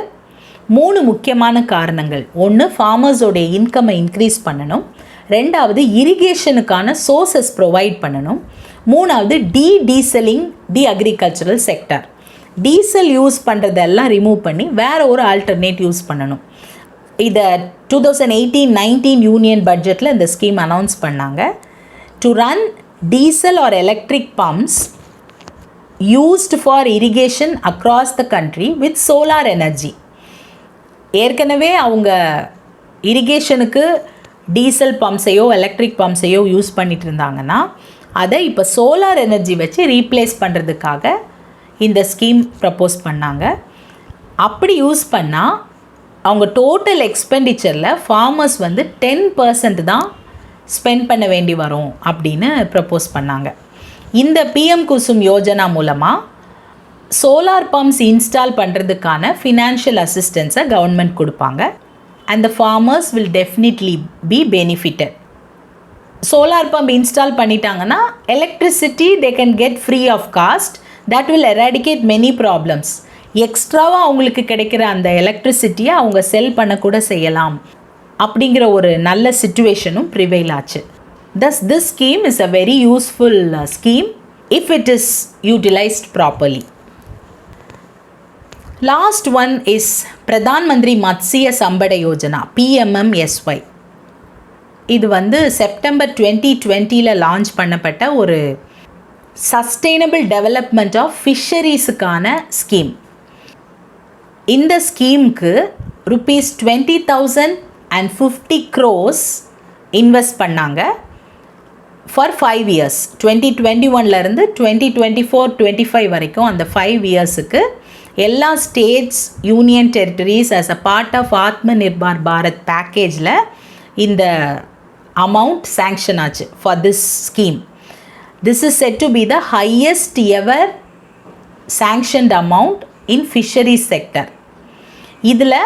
3 முக்கியமான காரணங்கள். ஒன்று, ஃபார்மர்ஸோடைய இன்கம்மை இன்க்ரீஸ் பண்ணணும். ரெண்டாவது, இரிகேஷனுக்கான சோர்ஸஸ் ப்ரொவைட் பண்ணணும். மூணாவது, டீசலிங் தி அக்ரிகல்ச்சரல் செக்டர். டீசல் யூஸ் பண்ணுறதெல்லாம் ரிமூவ் பண்ணி வேறு ஒரு ஆல்டர்னேட் யூஸ் பண்ணணும். இதை 2018-19 யூனியன் பட்ஜெட்டில் இந்த ஸ்கீம் அனௌன்ஸ் பண்ணாங்க. To run diesel or electric pumps used for irrigation across the country with solar energy. ஏற்கனவே அவங்க இரிகேஷனுக்கு டீசல் பம்ப்ஸையோ எலக்ட்ரிக் பம்ப்ஸையோ யூஸ் பண்ணிட்டு இருந்தாங்கன்னா அதை இப்போ சோலார் எனர்ஜி வச்சு ரீப்ளேஸ் பண்ணுறதுக்காக இந்த ஸ்கீம் ப்ரப்போஸ் பண்ணாங்க. அப்படி யூஸ் பண்ணால் அவங்க டோட்டல் எக்ஸ்பெண்டிச்சரில் ஃபார்மர்ஸ் 10% தான் ஸ்பெண்ட் பண்ண வேண்டி வரும் அப்படின்னு ப்ரப்போஸ் பண்ணாங்க. இந்த PM குசும் யோஜனா மூலமாக சோலார் பம்ப்ஸ் இன்ஸ்டால் பண்ணுறதுக்கான ஃபினான்ஷியல் அசிஸ்டன்ஸை கவர்மெண்ட் கொடுப்பாங்க. And the farmers will definitely be benefitted. Solar pump install பண்ணிட்டாங்கன்னா electricity they can get free of cost. That will eradicate many problems. எக்ஸ்ட்ராவாக அவங்களுக்கு கிடைக்கிற அந்த எலக்ட்ரிசிட்டியை அவங்க செல் பண்ணக்கூட செய்யலாம் அப்படிங்கிற ஒரு நல்ல சிச்சுவேஷனும் ப்ரிவைல் ஆச்சு. Thus, this scheme is a very useful scheme if it is utilized properly. Last one is Pradhan Mantri Matsya Sambada Yojana, PMMSY. இது செப்டம்பர் 2020 லான்ச் பண்ணப்பட்ட ஒரு சஸ்டைனபிள் டெவலப்மெண்ட் ஆஃப் ஃபிஷரிஸுக்கான ஸ்கீம். இந்த ஸ்கீமுக்கு ₹20,050 crores இன்வெஸ்ட் பண்ணாங்க for 5 years. 2021 2024-25 வரைக்கும் அந்த 5 yearsக்கு எல்லா states, union territories as a part of Atma Nirbhar Bharat பேக்கேஜில் இந்த அமௌண்ட் சேங்ஷன் ஆச்சு for this scheme. This is set to be the highest ever sanctioned amount in fisheries sector. இதில்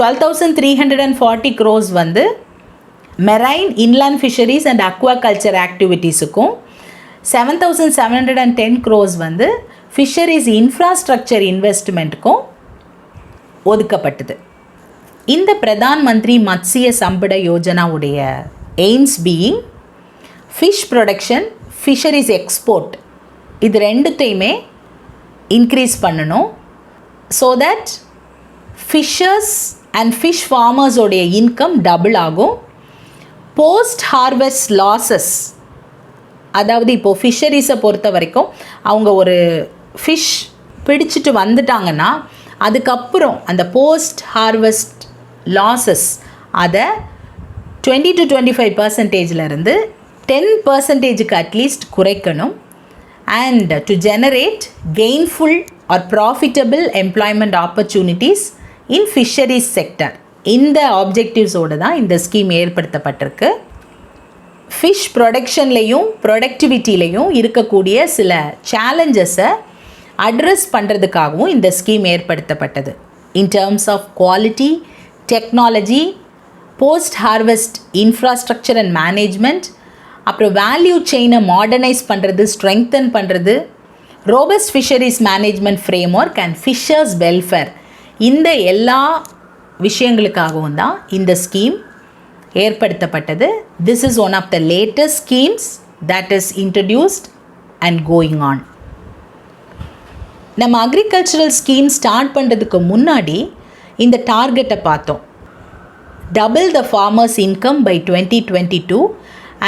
12,340 crores marine inland fisheries and aquaculture ஆக்டிவிட்டீஸுக்கும் 7,710 crores fisheries infrastructure இன்வெஸ்ட்மெண்ட்டுக்கும் ஒதுக்கப்பட்டது. இந்த பிரதான் மந்திரி மத்ஸ்ய சம்பட யோஜனாவுடைய aims being fish production, fisheries export, இது ரெண்டுத்தையுமே increase பண்ணணும். So that fishers and fish ஃபார்மர்ஸோடைய income double ஆகும். போஸ்ட் ஹார்வெஸ்ட் லாஸஸ் அதாவது இப்போது ஃபிஷரிஸை பொறுத்த வரைக்கும் அவங்க ஒரு ஃபிஷ் பிடிச்சிட்டு வந்துட்டாங்கன்னா அதுக்கப்புறம் அந்த போஸ்ட் ஹார்வெஸ்ட் லாஸஸ் அதை 20-25% 10%க்கு அட்லீஸ்ட் குறைக்கணும். And to generate gainful or profitable employment opportunities in fisheries sector. இந்த ஆப்ஜெக்டிவ்ஸோடு தான் இந்த ஸ்கீம் ஏற்படுத்தப்பட்டிருக்கு. ஃபிஷ் ப்ரொடக்ஷன்லேயும் ப்ரொடக்டிவிட்டிலையும் இருக்கக்கூடிய சில சேலஞ்சஸை அட்ரஸ் பண்ணுறதுக்காகவும் இந்த ஸ்கீம் ஏற்படுத்தப்பட்டது. In terms of quality, technology, post harvest infrastructure and management, அப்புறம் வேல்யூ செயினை மாடர்னைஸ் பண்ணுறது, ஸ்ட்ரெங்தன் பண்ணுறது, robust fisheries management framework and fishers welfare, இந்த எல்லா விஷயங்களுக்காகவும் தான் இந்த ஸ்கீம் ஏற்படுத்தப்பட்டது. This is one of the latest schemes that is introduced and going on. நம்ம அக்ரிகல்ச்சரல் ஸ்கீம் ஸ்டார்ட் பண்ணுறதுக்கு முன்னாடி இந்த டார்கெட்டை பார்த்தோம். Double the farmers income by 2022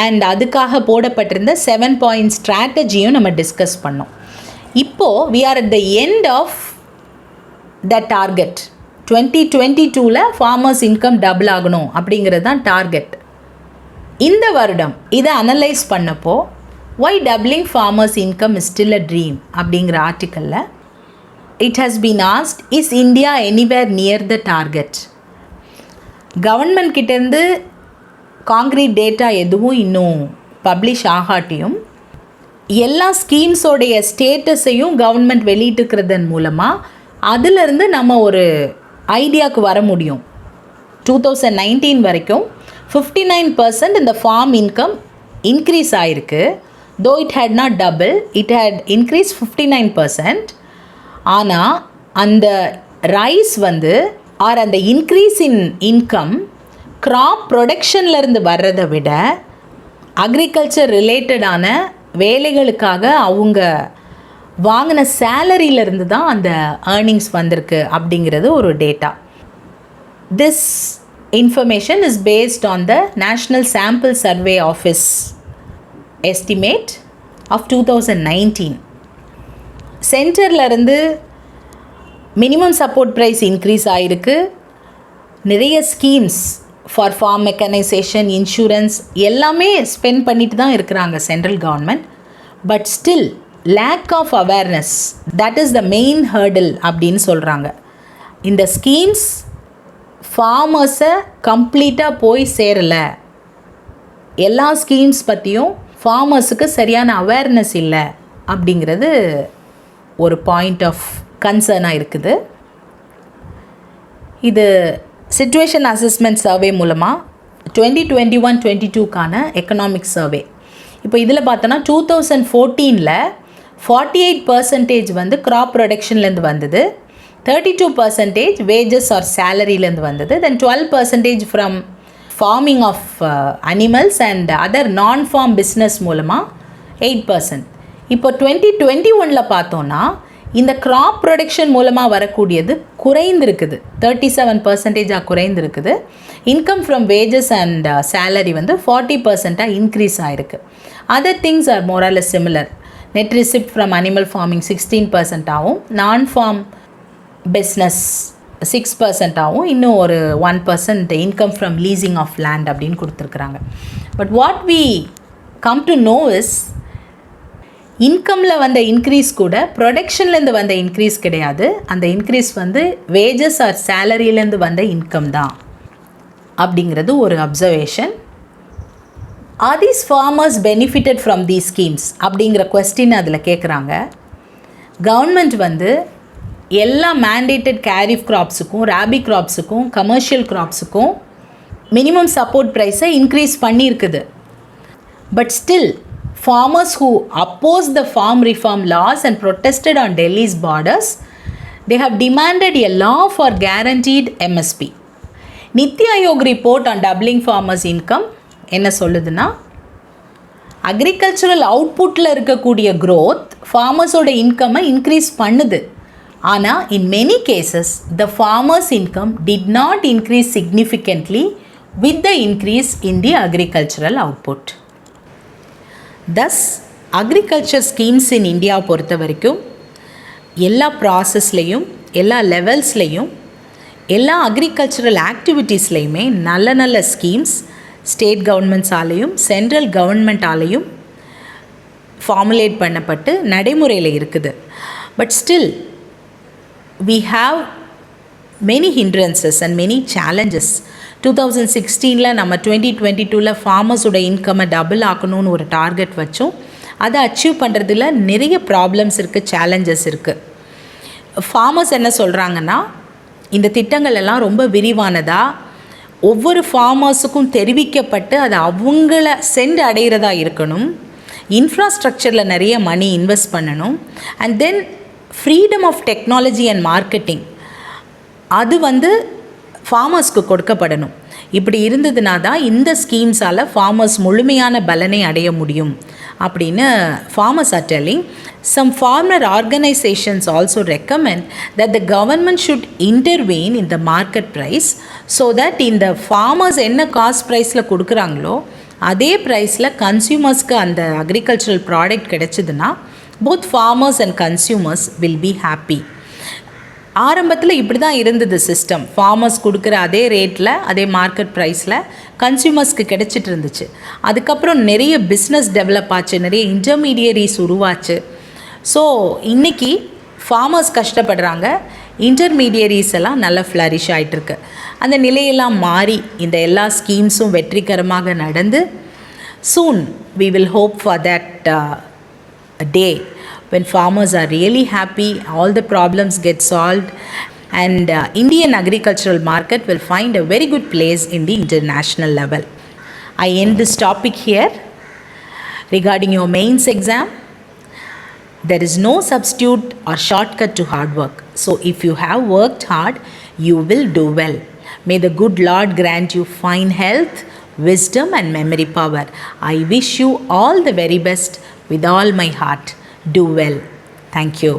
and அதுக்காக போடப்பட்டிருந்த 7 பாயிண்ட் ஸ்ட்ராட்டஜியும் நம்ம டிஸ்கஸ் பண்ணோம். இப்போது we are at the end of the target. 2022 farmers income double ஆகணும் அப்படிங்கிறது தான் டார்கெட். இந்த வருடம் இதை அனலைஸ் பண்ணப்போ why doubling farmers income is still a dream அப்படிங்கிற ஆர்டிக்கலில் it has been asked, is India anywhere near the target? Government கிட்டேருந்து காங்க்ரீட் டேட்டா எதுவும் இன்னும் பப்ளிஷ் ஆகாட்டியும் எல்லா ஸ்கீம்ஸோடைய ஸ்டேட்டஸையும் கவர்மெண்ட் வெளியிட்டுக்கிறதன் மூலமாக அதிலிருந்து நம்ம ஒரு ஐடியாவுக்கு வர முடியும். 2019 வரைக்கும் 59% இந்த ஃபார்ம் இன்கம் இன்க்ரீஸ் ஆகிருக்கு. Though it had not double, it had increase 59%. ஆனால் அந்த ரைஸ் ஆர் அந்த இன்க்ரீஸ் இன் இன்கம் க்ராப் ப்ரொடக்ஷன்லேருந்து வர்றதை விட அக்ரிகல்ச்சர் ரிலேட்டடான வேலைகளுக்காக அவங்க வாங்கின சேலரியிலேருந்து தான் அந்த ஏர்னிங்ஸ் வந்திருக்கு அப்படிங்கிறது ஒரு data. This information is based on the national sample survey office estimate of 2019. சென்டர்லேருந்து மினிமம் சப்போர்ட் ப்ரைஸ் இன்க்ரீஸ் ஆகிருக்கு. நிறைய schemes for farm mechanisation, insurance எல்லாமே ஸ்பெண்ட் பண்ணிட்டு தான் இருக்கிறாங்க central government. But still lack of awareness, that is the main hurdle அப்படின்னு சொல்கிறாங்க. இந்த ஸ்கீம்ஸ் ஃபார்மர்ஸை கம்ப்ளீட்டாக போய் சேரலை. எல்லா ஸ்கீம்ஸ் பற்றியும் ஃபார்மர்ஸுக்கு சரியான அவேர்னஸ் இல்லை அப்படிங்கிறது ஒரு பாயிண்ட் ஆஃப் கன்சர்னாக இருக்குது. இது சிச்சுவேஷன் அசஸ்மெண்ட் சர்வே மூலமாக 2021-22க்கான எக்கனாமிக் சர்வே. இப்போ இதில் பார்த்தோன்னா 2014 48% க்ராப் ப்ரொடக்ஷன்லேருந்து வந்தது, 32% வேஜஸ் ஆர் சேலரியிலேருந்து வந்தது, then 12% from farming of animals and other non farm business மூலமாக 8%. இப்போ 2021 பார்த்தோன்னா இந்த க்ராப் ப்ரொடக்ஷன் மூலமாக வரக்கூடியது குறைந்திருக்குது, 37% குறைந்திருக்குது. Income from wages and salary 40% increase ஆகிருக்கு. Other things are more or less similar. Net receipt from animal farming 16% ஆகும், நான் ஃபார்ம் பிஸ்னஸ் 6% ஆகும், இன்னும் ஒரு 1% income from leasing of land அப்படின்னு கொடுத்துருக்குறாங்க. But what we come to know is, இன்கமில் வந்த இன்க்ரீஸ் கூட ப்ரொடக்ஷன்லேருந்து வந்த இன்க்ரீஸ் கிடையாது. அந்த இன்க்ரீஸ் வேஜஸ் ஆர் சேலரியிலேருந்து வந்த இன்கம் தான் அப்படிங்கிறது ஒரு observation. Are these farmers benefitted from these schemes அப்படிங்கிற கொஸ்டின் அதில் கேட்குறாங்க. கவர்மெண்ட் எல்லா மேண்டேட்டட் கேரிஃப் கிராப்ஸுக்கும், ராபி கிராப்ஸுக்கும், கமர்ஷியல் கிராப்ஸுக்கும் மினிமம் சப்போர்ட் ப்ரைஸை இன்க்ரீஸ் பண்ணியிருக்குது. But still farmers who opposed the farm reform laws and protested on Delhi's borders, they have demanded a law for guaranteed MSP. Niti Aayog report on doubling farmers income என்ன சொல்லுதுன்னா, agricultural அவுட்புட்டில் இருக்கக்கூடிய growth ஃபார்மர்ஸோட இன்கம்மை increase பண்ணுது. ஆனால் in many cases the farmers income did not increase significantly with the increase in the agricultural output. Thus agriculture schemes in இந்தியாவை பொறுத்த வரைக்கும் எல்லா ப்ராசஸ்லேயும் எல்லா லெவல்ஸ்லேயும் எல்லா அக்ரிகல்ச்சரல் ஆக்டிவிட்டீஸ்லேயுமே நல்ல நல்ல ஸ்கீம்ஸ் ஸ்டேட் கவர்மெண்ட்ஸாலேயும் சென்ட்ரல் கவர்மெண்ட்டாலேயும் ஃபார்முலேட் பண்ணப்பட்டு நடைமுறையில் இருக்குது. But still we have many hindrances and many challenges. 2016 நம்ம 2022 ஃபார்மர்ஸோட இன்கம்மை டபுள் ஆக்கணும்னு ஒரு டார்கெட் வச்சோம். அதை அச்சீவ் பண்ணுறதுல நிறைய ப்ராப்ளம்ஸ் இருக்குது, சேலஞ்சஸ் இருக்குது. ஃபார்மர்ஸ் என்ன சொல்கிறாங்கன்னா, இந்த திட்டங்கள் எல்லாம் ரொம்ப விரிவானதாக ஒவ்வொரு ஃபார்மர்ஸுக்கும் தெரிவிக்கப்பட்டு அது அவங்கள சென்று அடைகிறதா இருக்கணும். இன்ஃப்ராஸ்ட்ரக்சரில் நிறைய மணி இன்வெஸ்ட் பண்ணணும். And then freedom of technology and marketing அது ஃபார்மர்ஸ்க்கு கொடுக்கப்படணும். இப்படி இருந்ததுனா தான் இந்த ஸ்கீம்ஸால் ஃபார்மர்ஸ் முழுமையான பலனை அடைய முடியும் அப்படின்னு farmers are telling. Some farmer organizations also recommend that the government should intervene in the market price so that இந்த farmers என்ன காஸ்ட் ப்ரைஸில் கொடுக்குறாங்களோ அதே ப்ரைஸில் கன்சியூமர்ஸ்க்கு அந்த அக்ரிகல்ச்சரல் ப்ராடக்ட் கிடைச்சதுன்னா both farmers and consumers will be happy. ஆரம்பத்தில் இப்படி தான் இருந்தது சிஸ்டம். ஃபார்மர்ஸ் கொடுக்குற அதே ரேட்டில் அதே மார்க்கெட் ப்ரைஸில் கன்சியூமர்ஸ்க்கு கிடச்சிட்டு இருந்துச்சு. அதுக்கப்புறம் நிறைய பிஸ்னஸ் டெவலப் ஆச்சு, நிறைய இன்டர்மீடியரிஸ் உருவாச்சு. ஸோ இன்றைக்கி ஃபார்மர்ஸ் கஷ்டப்படுறாங்க, இன்டர்மீடியரிஸ் எல்லாம் நல்லா ஃப்ளரிஷ் ஆகிட்டுருக்கு. அந்த நிலையெல்லாம் மாறி இந்த எல்லா ஸ்கீம்ஸும் வெற்றிகரமாக நடந்து சூன் we will hope for that day when farmers are really happy, all the problems get solved, and Indian agricultural market will find a very good place in the international level. I end this topic here. Regarding your mains exam, there is no substitute or shortcut to hard work. So if you have worked hard, you will do well. May the good Lord grant you fine health, wisdom and memory power. I wish you all the very best with all my heart. Do well. Thank you.